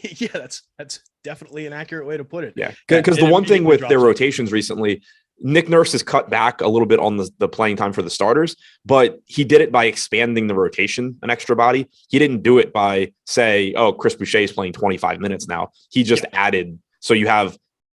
Yeah, that's definitely an accurate way to put it. Yeah, because the one thing with their rotations recently, Nick Nurse has cut back a little bit on the playing time for the starters, but he did it by expanding the rotation an extra body. He didn't do it by Chris Boucher is playing 25 minutes now. He just added, so you have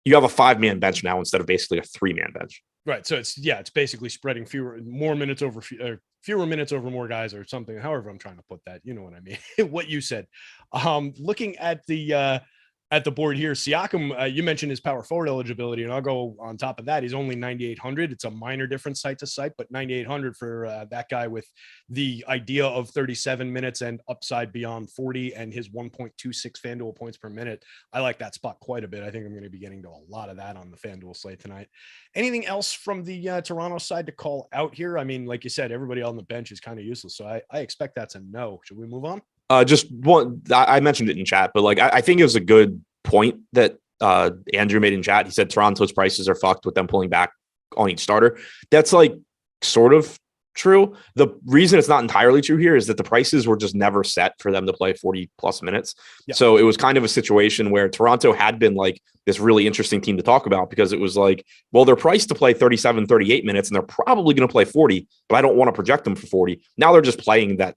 a 5-man bench now instead of basically a 3-man bench. Right. So it's basically spreading fewer minutes over more guys or something. However, I'm trying to put that, you know what I mean, what you said. Looking at the board here, Siakam, you mentioned his power forward eligibility, and I'll go on top of that. He's only 9,800. It's a minor difference site to site, but 9,800 for that guy with the idea of 37 minutes and upside beyond 40 and his 1.26 FanDuel points per minute. I like that spot quite a bit. I think I'm going to be getting to a lot of that on the FanDuel slate tonight. Anything else from the Toronto side to call out here? I mean, like you said, everybody on the bench is kind of useless, so I expect that's a no. Should we move on? Just one, I mentioned it in chat, but like, I think it was a good point that Andrew made in chat. He said Toronto's prices are fucked with them pulling back on each starter. That's like sort of true. The reason it's not entirely true here is that the prices were just never set for them to play 40 plus minutes. Yeah. So it was kind of a situation where Toronto had been like this really interesting team to talk about, because it was like, well, they're priced to play 37, 38 minutes, and they're probably going to play 40, but I don't want to project them for 40. Now they're just playing that,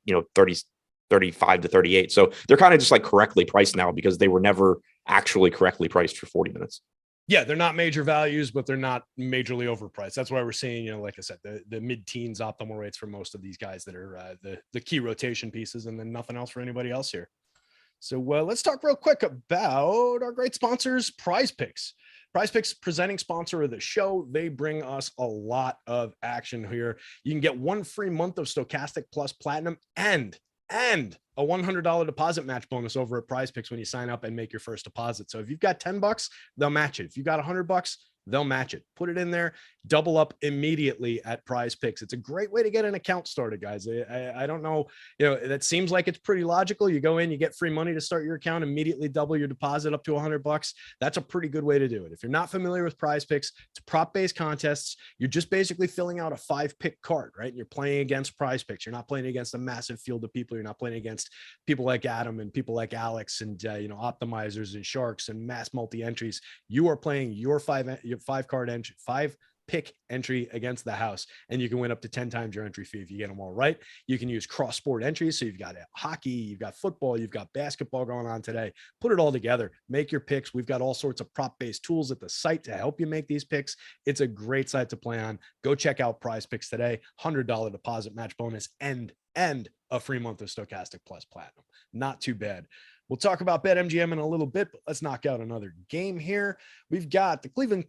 35 to 38. So they're kind of just like correctly priced now because they were never actually correctly priced for 40 minutes. Yeah, they're not major values, but they're not majorly overpriced. That's why we're seeing, like I said, the mid-teens optimal rates for most of these guys that are the key rotation pieces, and then nothing else for anybody else here. So let's talk real quick about our great sponsors, Prize Picks. Prize Picks, presenting sponsor of the show. They bring us a lot of action here. You can get 1 free month of Stokastic Plus Platinum and a $100 deposit match bonus over at Prize Picks when you sign up and make your first deposit. So if you've got $10, they'll match it. If you got $100, they'll match it. Put it in there, double up immediately at Prize Picks. It's a great way to get an account started, guys. I don't know, that seems like it's pretty logical. You go in, you get free money to start your account, immediately double your deposit up to $100. That's a pretty good way to do it. If you're not familiar with Prize Picks, it's prop-based contests. You're just basically filling out a 5-pick card, right? And you're playing against Prize Picks. You're not playing against a massive field of people. You're not playing against people like Adam and people like Alex and optimizers and sharks and mass multi-entries. You are playing your 5 card entry, 5 pick entry against the house, and you can win up to 10 times your entry fee if you get them all right. You can use cross-sport entries. So you've got hockey, you've got football, you've got basketball going on today. Put it all together, make your picks. We've got all sorts of prop-based tools at the site to help you make these picks. It's a great site to play on. Go check out Prize Picks today. $100 deposit match bonus and a free month of Stokastic Plus Platinum. Not too bad. We'll talk about BetMGM in a little bit, but let's knock out another game here. We've got the Cleveland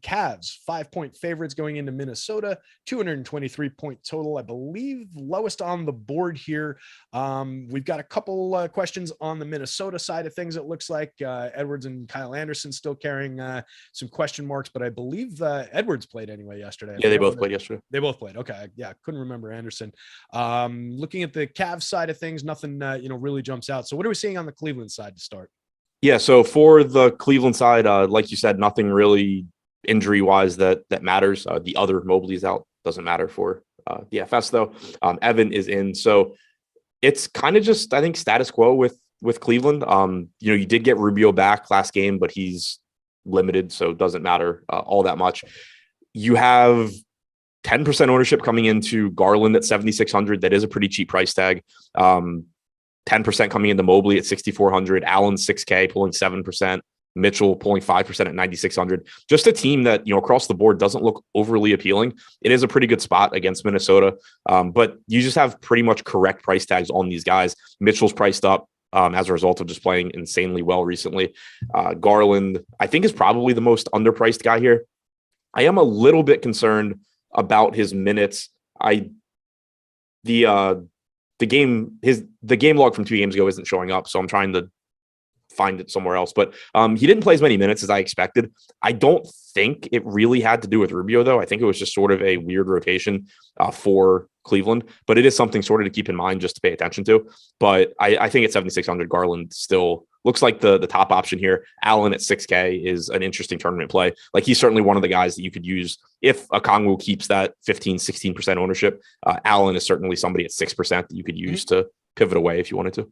Cavs, 5-point favorites going into Minnesota, 223-point total, I believe, lowest on the board here. We've got a couple questions on the Minnesota side of things. It looks like Edwards and Kyle Anderson still carrying some question marks, but I believe Edwards played anyway yesterday. Yeah, they both played yesterday. They both played. Okay. Yeah, I couldn't remember Anderson. Looking at the Cavs side of things, nothing really jumps out. So what are we seeing on the Cleveland side to start? Yeah, so for the Cleveland side, like you said, nothing really injury-wise that matters. The other Mobley's out. Doesn't matter for DFS, though. Evan is in. So it's kind of just, I think, status quo with Cleveland. You did get Rubio back last game, but he's limited, so it doesn't matter all that much. You have 10% ownership coming into Garland at 7,600. That is a pretty cheap price tag. 10% coming into Mobley at 6,400. Allen 6K pulling 7%. Mitchell pulling 5% at 9,600. Just a team that, across the board doesn't look overly appealing. It is a pretty good spot against Minnesota, but you just have pretty much correct price tags on these guys. Mitchell's priced up as a result of just playing insanely well recently. Garland, I think, is probably the most underpriced guy here. I am a little bit concerned about his minutes. The game log from 2 games ago isn't showing up, so I'm trying to find it somewhere else. But he didn't play as many minutes as I expected. I don't think it really had to do with Rubio, though. I think it was just sort of a weird rotation for Cleveland. But it is something sort of to keep in mind, just to pay attention to. But I think at 7,600, Garland still looks like the top option here. Allen at 6K is an interesting tournament play. Like, he's certainly one of the guys that you could use if Okongwu keeps that 15-16% ownership. Allen is certainly somebody at 6% that you could use to pivot away if you wanted to.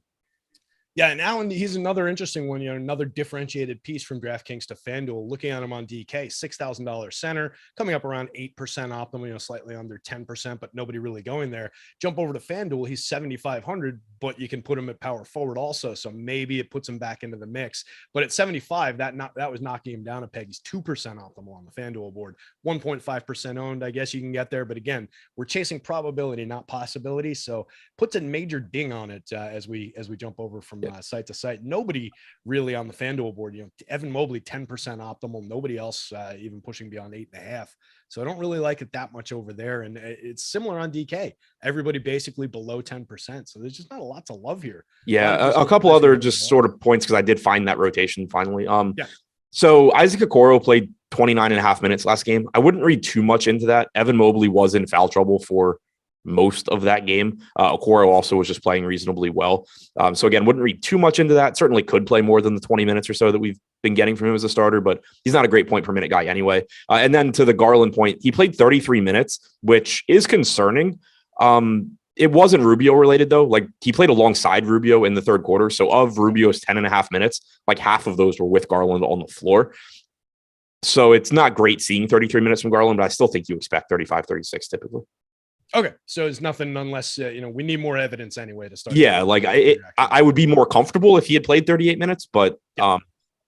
Yeah, and Allen, he's another interesting one, another differentiated piece from DraftKings to FanDuel. Looking at him on DK, $6,000 center, coming up around 8% optimal, slightly under 10%, but nobody really going there. Jump over to FanDuel, he's 7,500, but you can put him at power forward also, so maybe it puts him back into the mix. But at 75, that was knocking him down a peg. He's 2% optimal on the FanDuel board, 1.5% owned. I guess you can get there, but again, we're chasing probability, not possibility, so puts a major ding on it as we jump over from site to site. Nobody really on the FanDuel board. Evan Mobley 10% optimal. Nobody else even pushing beyond 8.5. So I don't really like it that much over there. And it's similar on DK. Everybody basically below 10%. So there's just not a lot to love here. Yeah, a couple other just sort of points because I did find that rotation finally. So Isaac Okoro played 29.5 minutes last game. I wouldn't read too much into that. Evan Mobley was in foul trouble for most of that game. Okoro also was just playing reasonably well. So again, wouldn't read too much into that. Certainly could play more than the 20 minutes or so that we've been getting from him as a starter, but he's not a great point per minute guy anyway. And then to the Garland point, he played 33 minutes, which is concerning. It wasn't Rubio related though. Like, he played alongside Rubio in the third quarter. So of Rubio's 10.5 minutes, like half of those were with Garland on the floor. So it's not great seeing 33 minutes from Garland, but I still think you expect 35, 36 typically. Okay, so it's nothing unless we need more evidence anyway to start. Yeah, like I would be more comfortable if he had played 38 minutes, but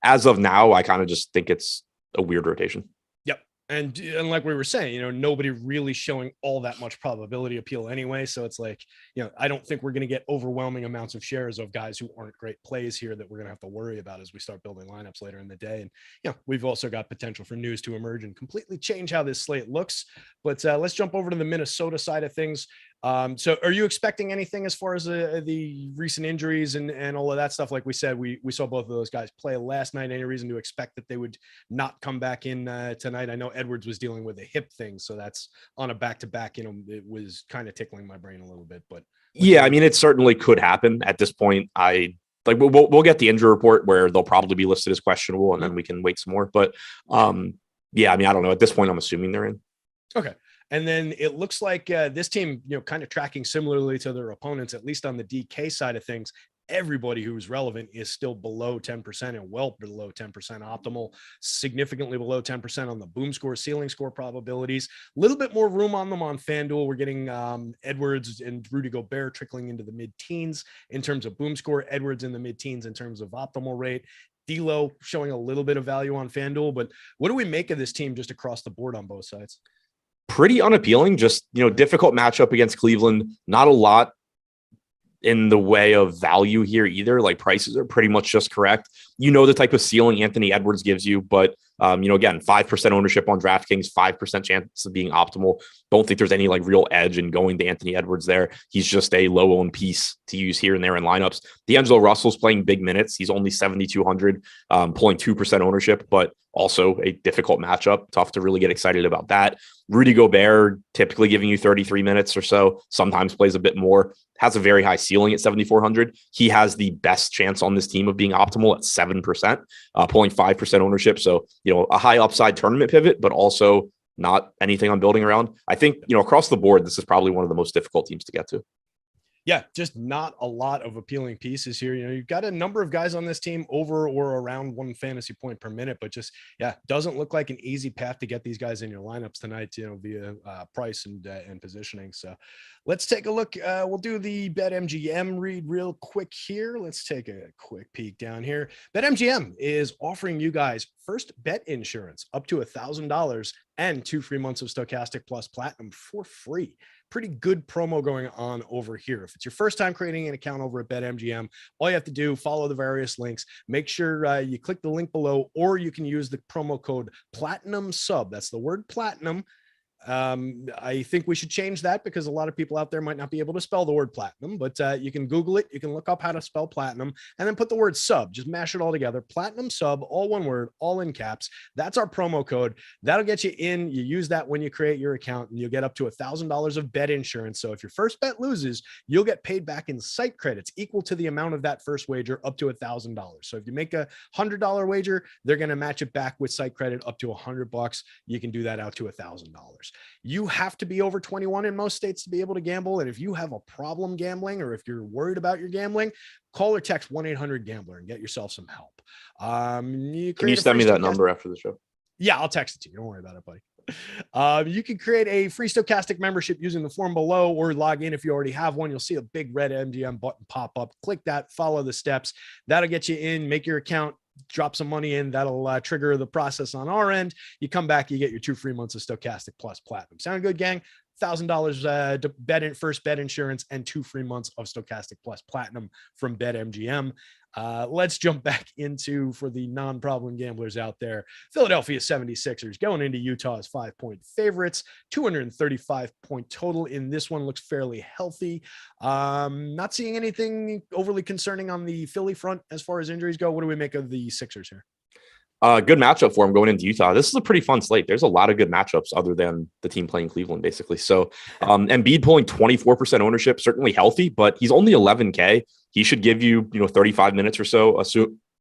as of now, I kind of just think it's a weird rotation. Yep, and like we were saying, nobody really showing all that much probability appeal anyway. So it's like, I don't think we're going to get overwhelming amounts of shares of guys who aren't great plays here that we're going to have to worry about as we start building lineups later in the day. And we've also got potential for news to emerge and completely change how this slate looks. But let's jump over to the Minnesota side of things. So are you expecting anything as far as the recent injuries and all of that stuff? Like we said, we saw both of those guys play last night. Any reason to expect that they would not come back in tonight? I know Edwards was dealing with a hip thing, so that's on a back-to-back. It was kind of tickling my brain a little bit, but yeah, I mean, it certainly could happen at this point. We'll get the injury report where they'll probably be listed as questionable, and then we can wait some more. But yeah, I mean, I don't know. At this point, I'm assuming they're in. Okay. And then it looks like this team, kind of tracking similarly to their opponents, at least on the DK side of things. everybody who's relevant is still below 10% and well below 10% optimal, significantly below 10% on the boom score, ceiling score probabilities. A little bit more room on them on FanDuel. We're getting Edwards and Rudy Gobert trickling into the mid-teens in terms of boom score, Edwards in the mid-teens in terms of optimal rate. D'Lo showing a little bit of value on FanDuel, but what do we make of this team just across the board on both sides? Pretty unappealing. Just, difficult matchup against Cleveland. Not a lot in the way of value here either. Like, prices are pretty much just correct. The type of ceiling Anthony Edwards gives you, but again, 5% ownership on DraftKings, 5% chance of being optimal. Don't think there's any real edge in going to Anthony Edwards there. He's just a low owned piece to use here and there in lineups. D'Angelo Russell's playing big minutes. He's only 7,200, pulling 2% ownership, but also a difficult matchup. Tough to really get excited about that. Rudy Gobert typically giving you 33 minutes or so, sometimes plays a bit more, has a very high ceiling at 7,400. He has the best chance on this team of being optimal at 7%, pulling 5% ownership. So, a high upside tournament pivot, but also not anything I'm building around. I think, across the board, this is probably one of the most difficult teams to get to. Yeah, just not a lot of appealing pieces here. You've got a number of guys on this team over or around 1 fantasy point per minute, but just, doesn't look like an easy path to get these guys in your lineups tonight, via price and positioning. So let's take a look. We'll do the BetMGM read real quick here. Let's take a quick peek down here. BetMGM is offering you guys first bet insurance up to $1,000 and 2 free months of Stokastic Plus Platinum for free. Pretty good promo going on over here. If it's your first time creating an account over at BetMGM, all you have to do, follow the various links, make sure you click the link below, or you can use the promo code Platinum Sub. That's the word platinum. I think we should change that because a lot of people out there might not be able to spell the word platinum, but you can Google it. You can look up how to spell platinum and then put the word sub, just mash it all together. Platinum Sub, all one word, all in caps. That's our promo code. That'll get you in. You use that when you create your account and you'll get up to $1,000 of bet insurance. So if your first bet loses, you'll get paid back in site credits equal to the amount of that first wager, up to $1,000. So if you make a $100 wager, they're going to match it back with site credit up to $100. You can do that out to $1,000. You have to be over 21 in most states to be able to gamble. And if you have a problem gambling, or if you're worried about your gambling, call or text 1-800-GAMBLER and get yourself some help. Can you send me that number after the show? Yeah, I'll text it to you. Don't worry about it, buddy. You can create a free Stokastic membership using the form below, or log in if you already have one. You'll see a big red MGM button pop up. Click that, follow the steps. That'll get you in, make your account, drop some money in. That'll trigger the process on our end. You come back, you get your 2 free months of Stokastic Plus Platinum. Sound good, gang? $1,000 first bet insurance and 2 free months of Stokastic Plus Platinum from BetMGM. Let's jump back into, for the non-problem gamblers out there, Philadelphia 76ers going into Utah as 5-point favorites, 235-point total in this one. Looks fairly healthy. Not seeing anything overly concerning on the Philly front as far as injuries go. What do we make of the Sixers here? Good matchup for him going into Utah. This is a pretty fun slate. There's a lot of good matchups other than the team playing Cleveland, basically. So Embiid pulling 24% ownership, certainly healthy, but he's only 11K. He should give you, 35 minutes or so,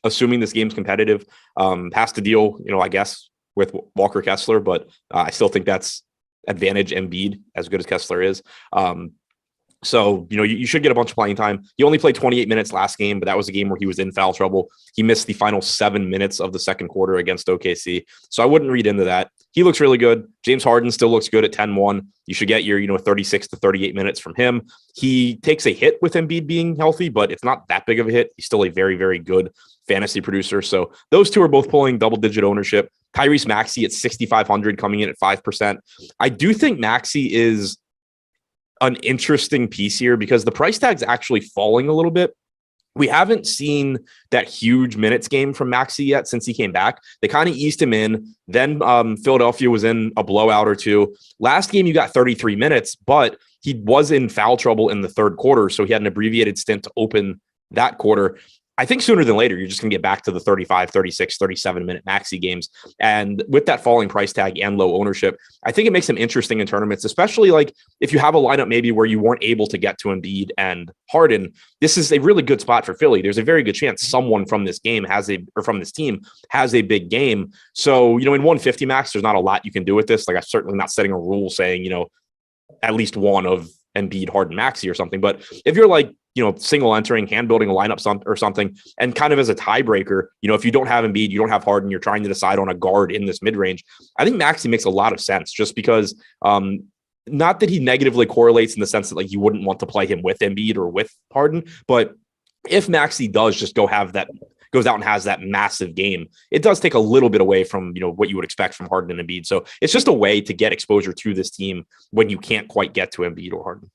assuming this game's competitive. Has to deal, I guess, with Walker Kessler, but I still think that's advantage Embiid, as good as Kessler is. So, you should get a bunch of playing time. He only played 28 minutes last game, but that was a game where he was in foul trouble. He missed the final 7 minutes of the second quarter against OKC. So I wouldn't read into that. He looks really good. James Harden still looks good at 10-1. You should get your, 36 to 38 minutes from him. He takes a hit with Embiid being healthy, but it's not that big of a hit. He's still a very, very good fantasy producer. So those two are both pulling double-digit ownership. Tyrese Maxey at 6,500 coming in at 5%. I do think Maxey is an interesting piece here because the price tag's actually falling a little bit. We haven't seen that huge minutes game from Maxey yet since he came back. They kind of eased him in. Then Philadelphia was in a blowout or two. Last game, you got 33 minutes, but he was in foul trouble in the third quarter. So he had an abbreviated stint to open that quarter. I think sooner than later, you're just going to get back to the 35, 36, 37-minute Maxey games. And with that falling price tag and low ownership, I think it makes him interesting in tournaments, especially like if you have a lineup maybe where you weren't able to get to Embiid and Harden. This is a really good spot for Philly. There's a very good chance someone from this game from this team has a big game. So, in 150 max, there's not a lot you can do with this. Like, I'm certainly not setting a rule saying, at least one of Embiid, Harden, Maxey or something. But if you're like single entering, hand building a lineup or something. And kind of as a tiebreaker, if you don't have Embiid, you don't have Harden, you're trying to decide on a guard in this mid-range. I think Maxey makes a lot of sense just because not that he negatively correlates in the sense that like you wouldn't want to play him with Embiid or with Harden, but if Maxey does just goes out and has that massive game, it does take a little bit away from, what you would expect from Harden and Embiid. So it's just a way to get exposure to this team when you can't quite get to Embiid or Harden.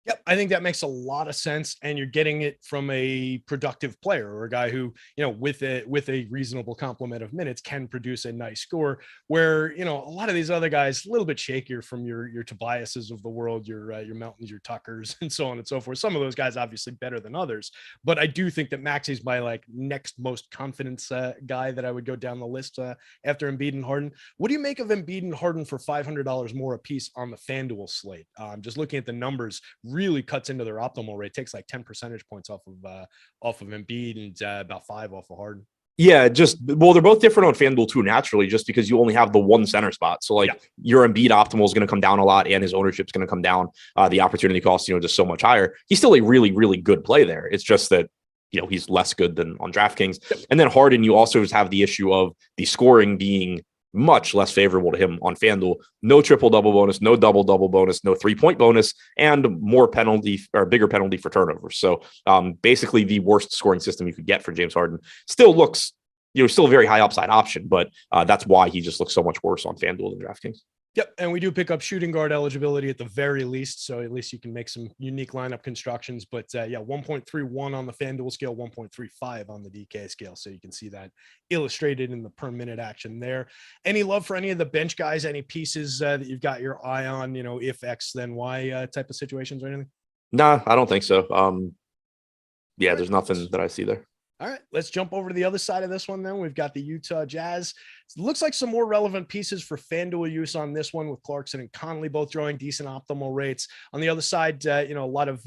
Yep, I think that makes a lot of sense, and you're getting it from a productive player or a guy who, with a reasonable complement of minutes can produce a nice score. Where a lot of these other guys a little bit shakier from your Tobiases of the world, your Mountains, your Tuckers, and so on and so forth. Some of those guys obviously better than others, but I do think that Maxey's my next most confidence guy that I would go down the list after Embiid and Harden. What do you make of Embiid and Harden for $500 more a piece on the FanDuel slate? Just looking at the numbers. Really cuts into their optimal rate, takes 10 percentage points off of Embiid and about 5 off of Harden. Yeah, they're both different on FanDuel too, naturally, just because you only have the one center spot. So your Embiid optimal is going to come down a lot and his ownership is going to come down. The opportunity cost, just so much higher. He's still a really, really good play there. It's just that, he's less good than on DraftKings. And then Harden, you also have the issue of the scoring being much less favorable to him on FanDuel. No triple-double bonus, no double-double bonus, no 3-point bonus, and more penalty or bigger penalty for turnovers. So basically the worst scoring system you could get for James Harden. Still looks, still a very high upside option, but that's why he just looks so much worse on FanDuel than DraftKings. Yep, and we do pick up shooting guard eligibility at the very least, so at least you can make some unique lineup constructions. But 1.31 on the FanDuel scale, 1.35 on the DK scale, so you can see that illustrated in the per minute action there. Any love for any of the bench guys? Any pieces that you've got your eye on? If X then Y type of situations or anything? Nah, I don't think so. There's nothing that I see there. All right, let's jump over to the other side of this one then. We've got the Utah Jazz. It looks like some more relevant pieces for FanDuel use on this one with Clarkson and Conley both drawing decent optimal rates. On the other side, a lot of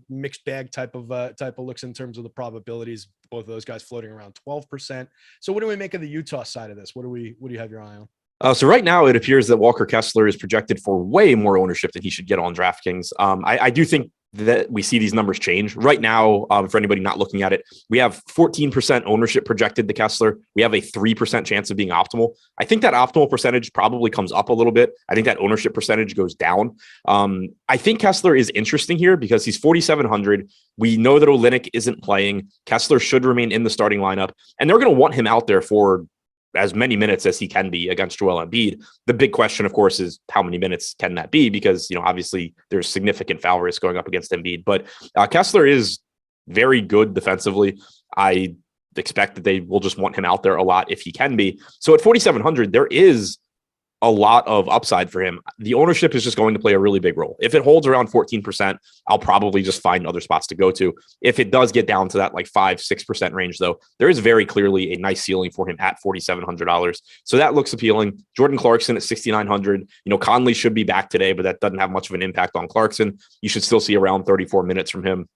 mixed bag type of looks in terms of the probabilities. Both of those guys floating around 12%. So what do we make of the Utah side of this? What do you have your eye on? So right now it appears that Walker Kessler is projected for way more ownership than he should get on DraftKings. I do think that we see these numbers change right now. For anybody not looking at it, we have 14% ownership projected to Kessler. We have a 3% chance of being optimal. I think that optimal percentage probably comes up a little bit. I think that ownership percentage goes down. I think Kessler is interesting here because he's 4,700. We know that Olynyk isn't playing. Kessler should remain in the starting lineup, and they're going to want him out there for as many minutes as he can be against Joel Embiid. The big question, of course, is how many minutes can that be? Because, obviously there's significant foul risk going up against Embiid, but Kessler is very good defensively. I expect that they will just want him out there a lot if he can be. So at 4,700, there is a lot of upside for him. The ownership is just going to play a really big role. If it holds around 14%, I'll probably just find other spots to go to. If it does get down to that 5-6% range, though, there is very clearly a nice ceiling for him at $4,700. So that looks appealing. Jordan Clarkson at 6,900. Conley should be back today, but that doesn't have much of an impact on Clarkson. You should still see around 34 minutes from him.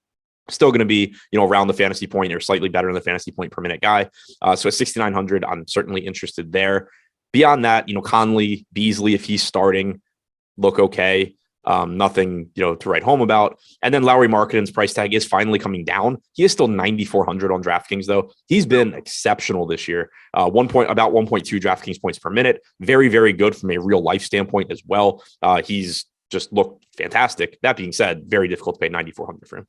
Still going to be, around the fantasy point or slightly better than the fantasy point per minute guy. So at 6,900, I'm certainly interested there. Beyond that, Conley, Beasley, if he's starting, look okay. Nothing, to write home about. And then Lauri Markkanen's price tag is finally coming down. He is still 9,400 on DraftKings, though. He's been exceptional this year. About 1.2 DraftKings points per minute. Very, very good from a real life standpoint as well. He's just looked fantastic. That being said, very difficult to pay 9,400 for him.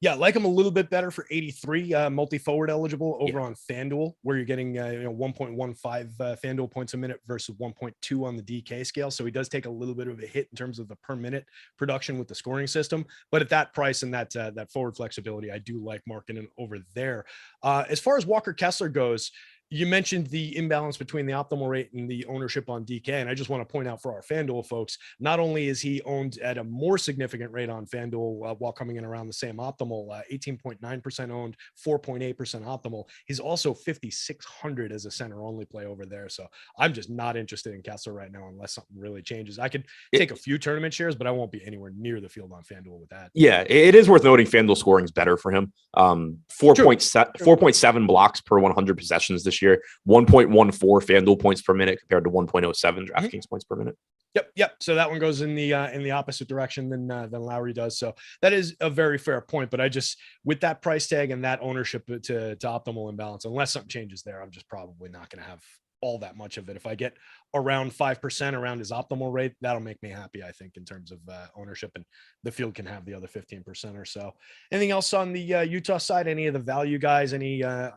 Yeah, like him a little bit better for 83 multi-forward eligible over on FanDuel, where you're getting 1.15 FanDuel points a minute versus 1.2 on the DK scale. So he does take a little bit of a hit in terms of the per minute production with the scoring system. But at that price and that forward flexibility, I do like Markkanen over there. As far as Walker Kessler goes, you mentioned the imbalance between the optimal rate and the ownership on DK. And I just want to point out for our FanDuel folks, not only is he owned at a more significant rate on FanDuel while coming in around the same optimal, 18.9% owned, 4.8% optimal. He's also 5,600 as a center only play over there. So I'm just not interested in Kessler right now unless something really changes. I could take a few tournament shares, but I won't be anywhere near the field on FanDuel with that. Yeah, it is worth noting FanDuel scoring is better for him. 4.7 blocks per 100 possessions this this year. 1.14 FanDuel points per minute compared to 1.07 DraftKings points per minute. Yep. So that one goes in the opposite direction than Lowry does. So that is a very fair point. But I just, with that price tag and that ownership to optimal imbalance, unless something changes there, I'm just probably not going to have all that much of it. If I get around 5% around his optimal rate, that'll make me happy, I think, in terms of ownership, and the field can have the other 15% or so. Anything else on the Utah side? Any of the value guys? I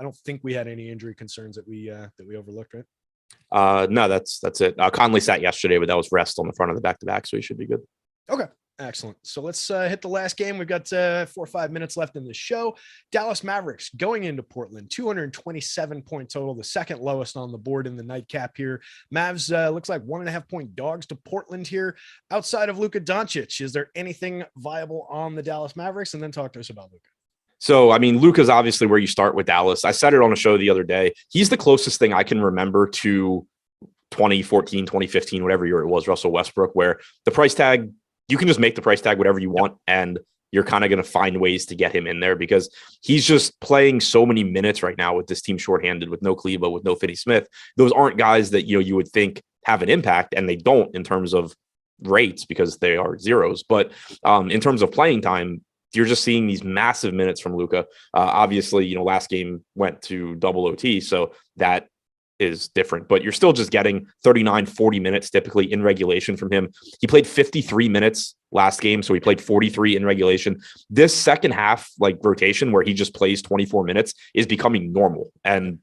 don't think we had any injury concerns that we overlooked, right? No, that's it. Conley sat yesterday, but that was rest on the front of the back-to-back, so he should be good. Okay. Excellent. So let's hit the last game. We've got 4 or 5 minutes left in the show. Dallas Mavericks going into Portland, 227 point total, the second lowest on the board in the nightcap here. Mavs looks like 1.5 point dogs to Portland here. Outside of Luka Doncic, is there anything viable on the Dallas Mavericks? And then talk to us about Luka. So, I mean, Luka's obviously where you start with Dallas. I said it on a show the other day. He's the closest thing I can remember to 2014, 2015, whatever year it was, Russell Westbrook, where the price tag, you can just make the price tag whatever you want, and you're kind of going to find ways to get him in there because he's just playing so many minutes right now with this team shorthanded, with no Kleber, with no Finney-Smith. Those aren't guys that, you would think have an impact, and they don't in terms of rates because they are zeros. But in terms of playing time, you're just seeing these massive minutes from Luka. Obviously, last game went to double OT, so that is different, but you're still just getting 39, 40 minutes typically in regulation from him. He played 53 minutes last game, so he played 43 in regulation. This second half rotation where he just plays 24 minutes is becoming normal. And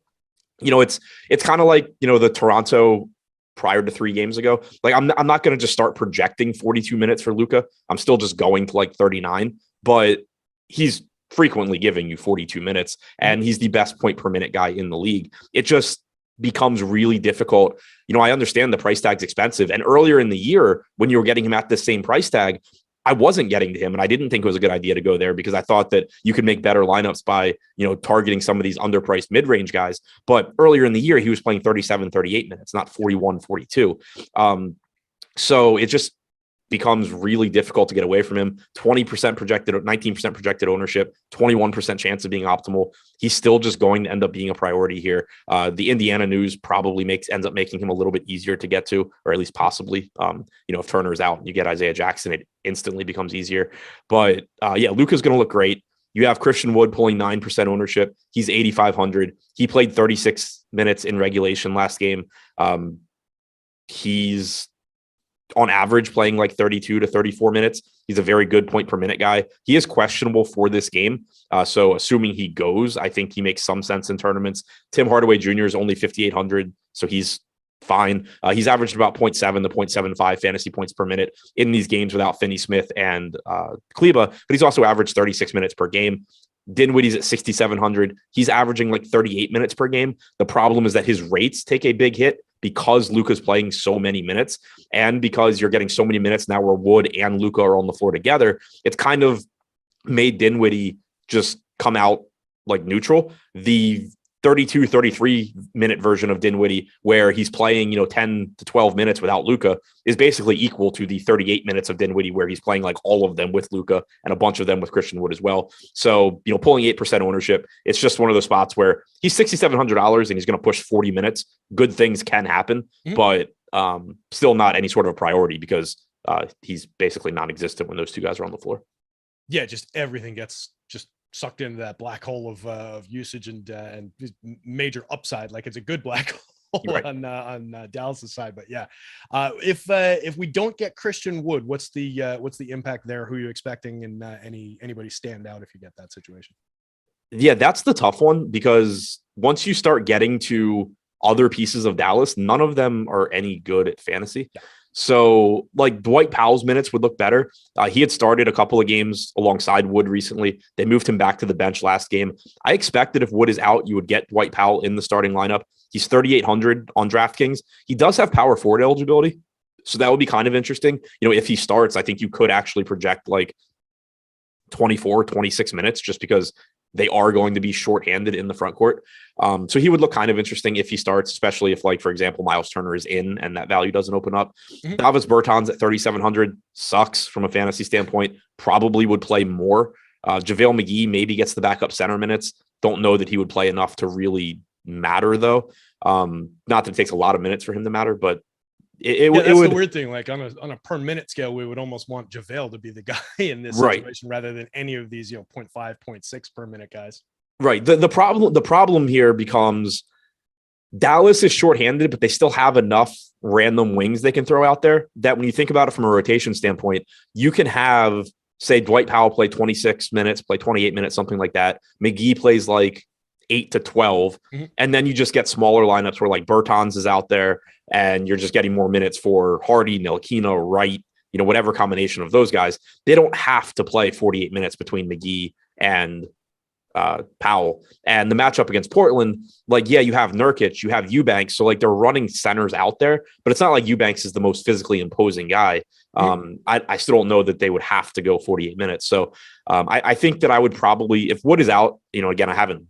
it's kind of like the Toronto prior to 3 games ago. I'm not going to just start projecting 42 minutes for Luka. I'm still just going to 39, but he's frequently giving you 42 minutes, and he's the best point per minute guy in the league. It just becomes really difficult. I understand the price tag's expensive. And earlier in the year, when you were getting him at the same price tag, I wasn't getting to him. And I didn't think it was a good idea to go there because I thought that you could make better lineups by, targeting some of these underpriced mid-range guys. But earlier in the year, he was playing 37, 38 minutes, not 41, 42. So it just becomes really difficult to get away from him. 20% projected, 19% projected ownership, 21% chance of being optimal. He's still just going to end up being a priority here. The Indiana news probably ends up making him a little bit easier to get to, or at least possibly. If Turner is out and you get Isaiah Jackson, it instantly becomes easier. But Luka's going to look great. You have Christian Wood pulling 9% ownership. He's 8,500. He played 36 minutes in regulation last game. He's on average playing 32 to 34 minutes. He's a very good point per minute guy. He is questionable for this game. So assuming he goes, I think he makes some sense in tournaments. Tim Hardaway Jr. is only 5,800. So he's fine. He's averaged about 0.7 to 0.75 fantasy points per minute in these games without Finney-Smith and Kleber, but he's also averaged 36 minutes per game. Dinwiddie's at 6,700. He's averaging 38 minutes per game. The problem is that his rates take a big hit because Luka's playing so many minutes, and because you're getting so many minutes now where Wood and Luka are on the floor together, it's kind of made Dinwiddie just come out neutral. The 32, 33 minute version of Dinwiddie, where he's playing, 10 to 12 minutes without Luka, is basically equal to the 38 minutes of Dinwiddie, where he's playing all of them with Luka and a bunch of them with Christian Wood as well. So, pulling 8% ownership, it's just one of those spots where he's $6,700 and he's going to push 40 minutes. Good things can happen, but still not any sort of a priority because he's basically non-existent when those two guys are on the floor. Yeah, just everything gets just sucked into that black hole of usage and major upside. It's a good black hole right on Dallas's side. But yeah, if we don't get Christian Wood, what's the impact there? Who are you expecting, and anybody stand out if you get that situation? Yeah, that's the tough one, because once you start getting to other pieces of Dallas, none of them are any good at fantasy. Yeah. So Dwight Powell's minutes would look better. He had started a couple of games alongside Wood recently. They moved him back to the bench last game. I expect that if Wood is out, you would get Dwight Powell in the starting lineup. He's 3,800 on DraftKings. He does have power forward eligibility, so that would be kind of interesting. If he starts, I think you could actually project 24, 26 minutes just because they are going to be shorthanded in the front court. So he would look kind of interesting if he starts, especially if, for example, Miles Turner is in and that value doesn't open up. Davis Bertans at 3,700 sucks from a fantasy standpoint. Probably would play more. JaVale McGee maybe gets the backup center minutes. Don't know that he would play enough to really matter though. Not that it takes a lot of minutes for him to matter, but it that's would. The weird thing. Like on a per minute scale, we would almost want JaVale to be the guy in this situation rather than any of these 0.5, 0.6 per minute guys. Right. The problem here becomes Dallas is shorthanded, but they still have enough random wings they can throw out there that when you think about it from a rotation standpoint, you can have, say, Dwight Powell play 26 minutes, play 28 minutes, something like that. McGee plays like 8 to 12. And then you just get smaller lineups where like Bertans is out there and you're just getting more minutes for Hardy, Ntilikina, Wright, whatever combination of those guys. They don't have to play 48 minutes between McGee and Powell. And the matchup against Portland, like, yeah, you have Nurkic, you have Eubanks. So like they're running centers out there, but it's not like Eubanks is the most physically imposing guy. I still don't know that they would have to go 48 minutes. So I think that I would probably, if Wood is out, again, I haven't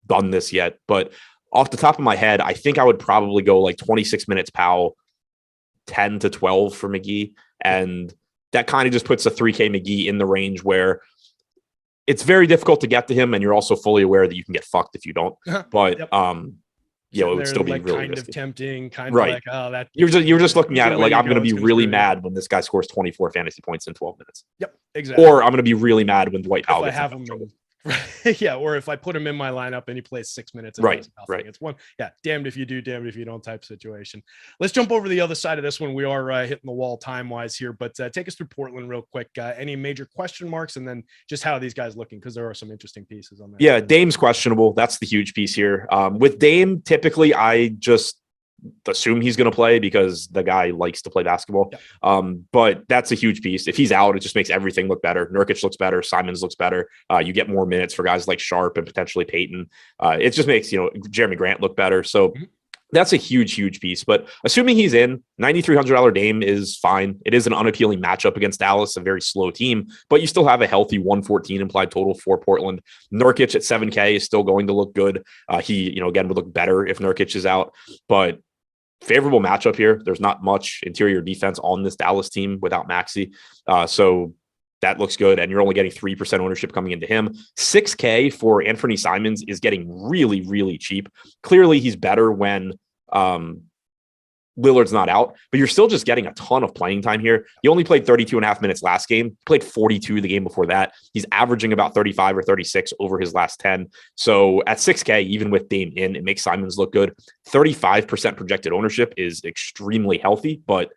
done this yet, but off the top of my head, I think I would probably go like 26 minutes Powell, 10 to 12 for McGee. And that kind of just puts a 3K McGee in the range where it's very difficult to get to him, and you're also fully aware that you can get fucked if you don't. But it would still be like really kind risky. Of tempting, kind of like, oh, that you're just looking at it like I'm going to be really mad when this guy scores 24 fantasy points in 12 minutes. Yep, exactly. Or I'm going to be really mad when Dwight Powell gets in trouble. Yeah, or if I put him in my lineup and he plays 6 minutes, right. It's one, damned if you do, damned if you don't type situation. Let's jump over to the other side of this one. We are hitting the wall time wise here, but take us through Portland real quick. Any major question marks, and then just how are these guys looking, because there are some interesting pieces on that. Yeah, Dame's questionable. That's the huge piece here. With Dame, typically I just assume he's going to play because the guy likes to play basketball. But that's a huge piece. If he's out, it just makes everything look better. Nurkic looks better. Simons looks better. You get more minutes for guys like Sharp and potentially Peyton. It just makes, Jeremy Grant look better. So that's a huge piece. But assuming he's in, $9,300 Dame is fine. It is an unappealing matchup against Dallas, a very slow team, but you still have a healthy 114 implied total for Portland. Nurkic at 7K is still going to look good. He, again, would look better if Nurkic is out, but favorable matchup here. There's not much interior defense on this Dallas team without Maxey. So that looks good. And you're only getting 3% ownership coming into him. 6K for Anthony Simons is getting really cheap. Clearly he's better when Lillard's not out, but you're still just getting a ton of playing time here. He only played 32.5 minutes last game. He played 42 the game before that. He's averaging about 35 or 36 over his last 10. So at 6K, even with Dame in, it makes Simons look good. 35% projected ownership is extremely healthy, but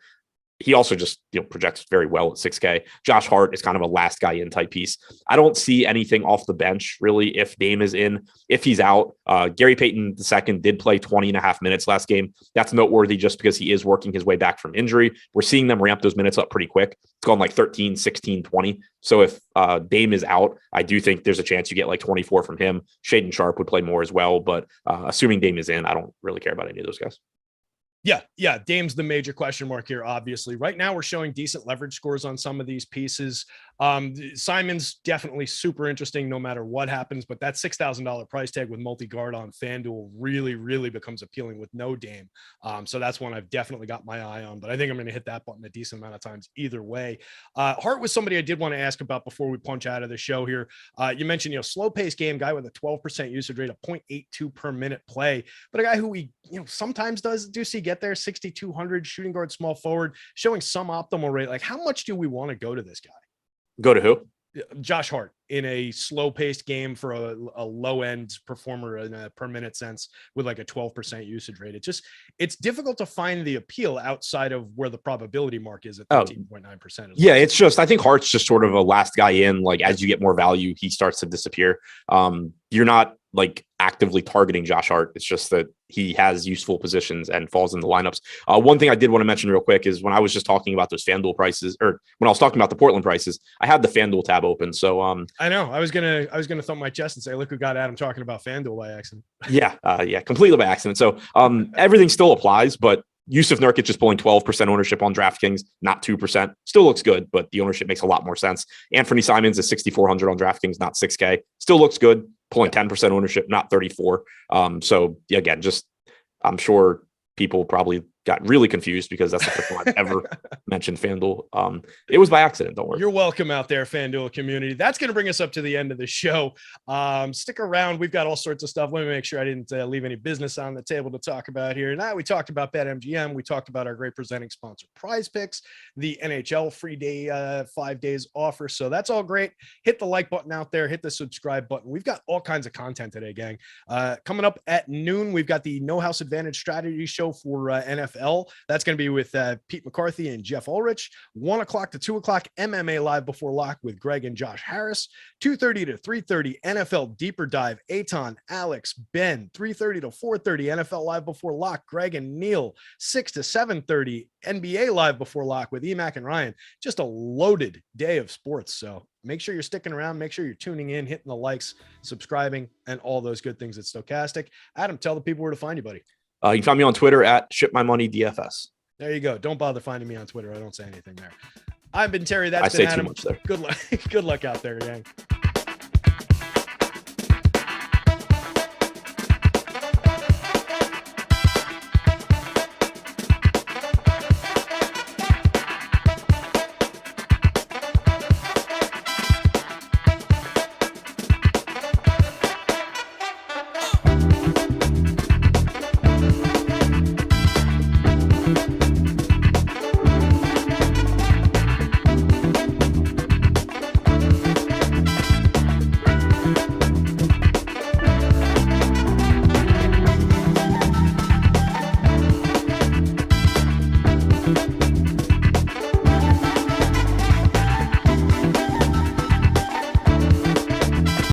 he also just projects very well at 6K. Josh Hart is kind of a last guy in type piece. I don't see anything off the bench really if Dame is in. If he's out, Gary Payton II did play 20.5 minutes last game. That's noteworthy just because he is working his way back from injury. We're seeing them ramp those minutes up pretty quick. It's gone like 13, 16, 20. So if Dame is out, I do think there's a chance you get like 24 from him. Shaedon Sharp would play more as well, but assuming Dame is in, I don't really care about any of those guys. Yeah. Dame's the major question mark here, obviously. Right now, we're showing decent leverage scores on some of these pieces. Simon's definitely super interesting no matter what happens, but that $6,000 price tag with multi-guard on FanDuel really becomes appealing with no Dame. So that's one I've definitely got my eye on, but I think I'm going to hit that button a decent amount of times either way. Hart was somebody I did want to ask about before we punch out of the show here. You mentioned, slow pace game guy with a 12% usage rate, a 0.82 per minute play, but a guy who we, sometimes do see get there, 6,200 shooting guard, small forward, showing some optimal rate. Like, how much do we want to go to this guy? Go to who? Josh Hart in a slow paced game for a low end performer in a per minute sense with like a 12% usage rate. It's difficult to find the appeal outside of where the probability mark is at 13.9%. Yeah. It's just, I think Hart's just sort of a last guy in. Like, as you get more value, he starts to disappear. You're not like actively targeting Josh Hart. It's just that he has useful positions and falls in the lineups. One thing I did want to mention real quick is when I was just talking about those FanDuel prices, or when I was talking about the Portland prices, I had the FanDuel tab open. So I know I was gonna thump my chest and say, look who got Adam talking about FanDuel by accident. Yeah, completely by accident. So everything still applies, but Yusuf Nurkic is pulling 12% ownership on DraftKings, not 2%. Still looks good, but the ownership makes a lot more sense. Anthony Simons is 6,400 on DraftKings, not 6K. Still looks good, pulling 10% ownership, not 34. So again, just I'm sure people probably got really confused because that's the first time I've ever mentioned FanDuel. It was by accident. Don't worry. You're welcome out there, FanDuel community. That's going to bring us up to the end of the show. Stick around. We've got all sorts of stuff. Let me make sure I didn't leave any business on the table to talk about here. Now we talked about BetMGM. We talked about our great presenting sponsor, Prize Picks, the NHL free day, 5 days offer. So that's all great. Hit the like button out there. Hit the subscribe button. We've got all kinds of content today, gang. Coming up at noon, we've got the No House Advantage strategy show for NFL. That's going to be with Pete McCarthy and Jeff Ulrich. 1 o'clock to 2 o'clock, MMA Live Before Lock with Greg and Josh Harris. 2:30 to 3:30, NFL Deeper Dive, Aton, Alex, Ben. 3:30 to 4:30, NFL Live Before Lock, Greg and Neil. 6 to 7:30, NBA Live Before Lock with Emac and Ryan. Just a loaded day of sports. So make sure you're sticking around. Make sure you're tuning in, hitting the likes, subscribing, and all those good things at Stokastic. Adam, tell the people where to find you, buddy. You can find me on Twitter at ShipMyMoneyDFS. There you go. Don't bother finding me on Twitter. I don't say anything there. I've been Terry. That's I been say Adam. too much there. Good luck. Good luck out there, gang.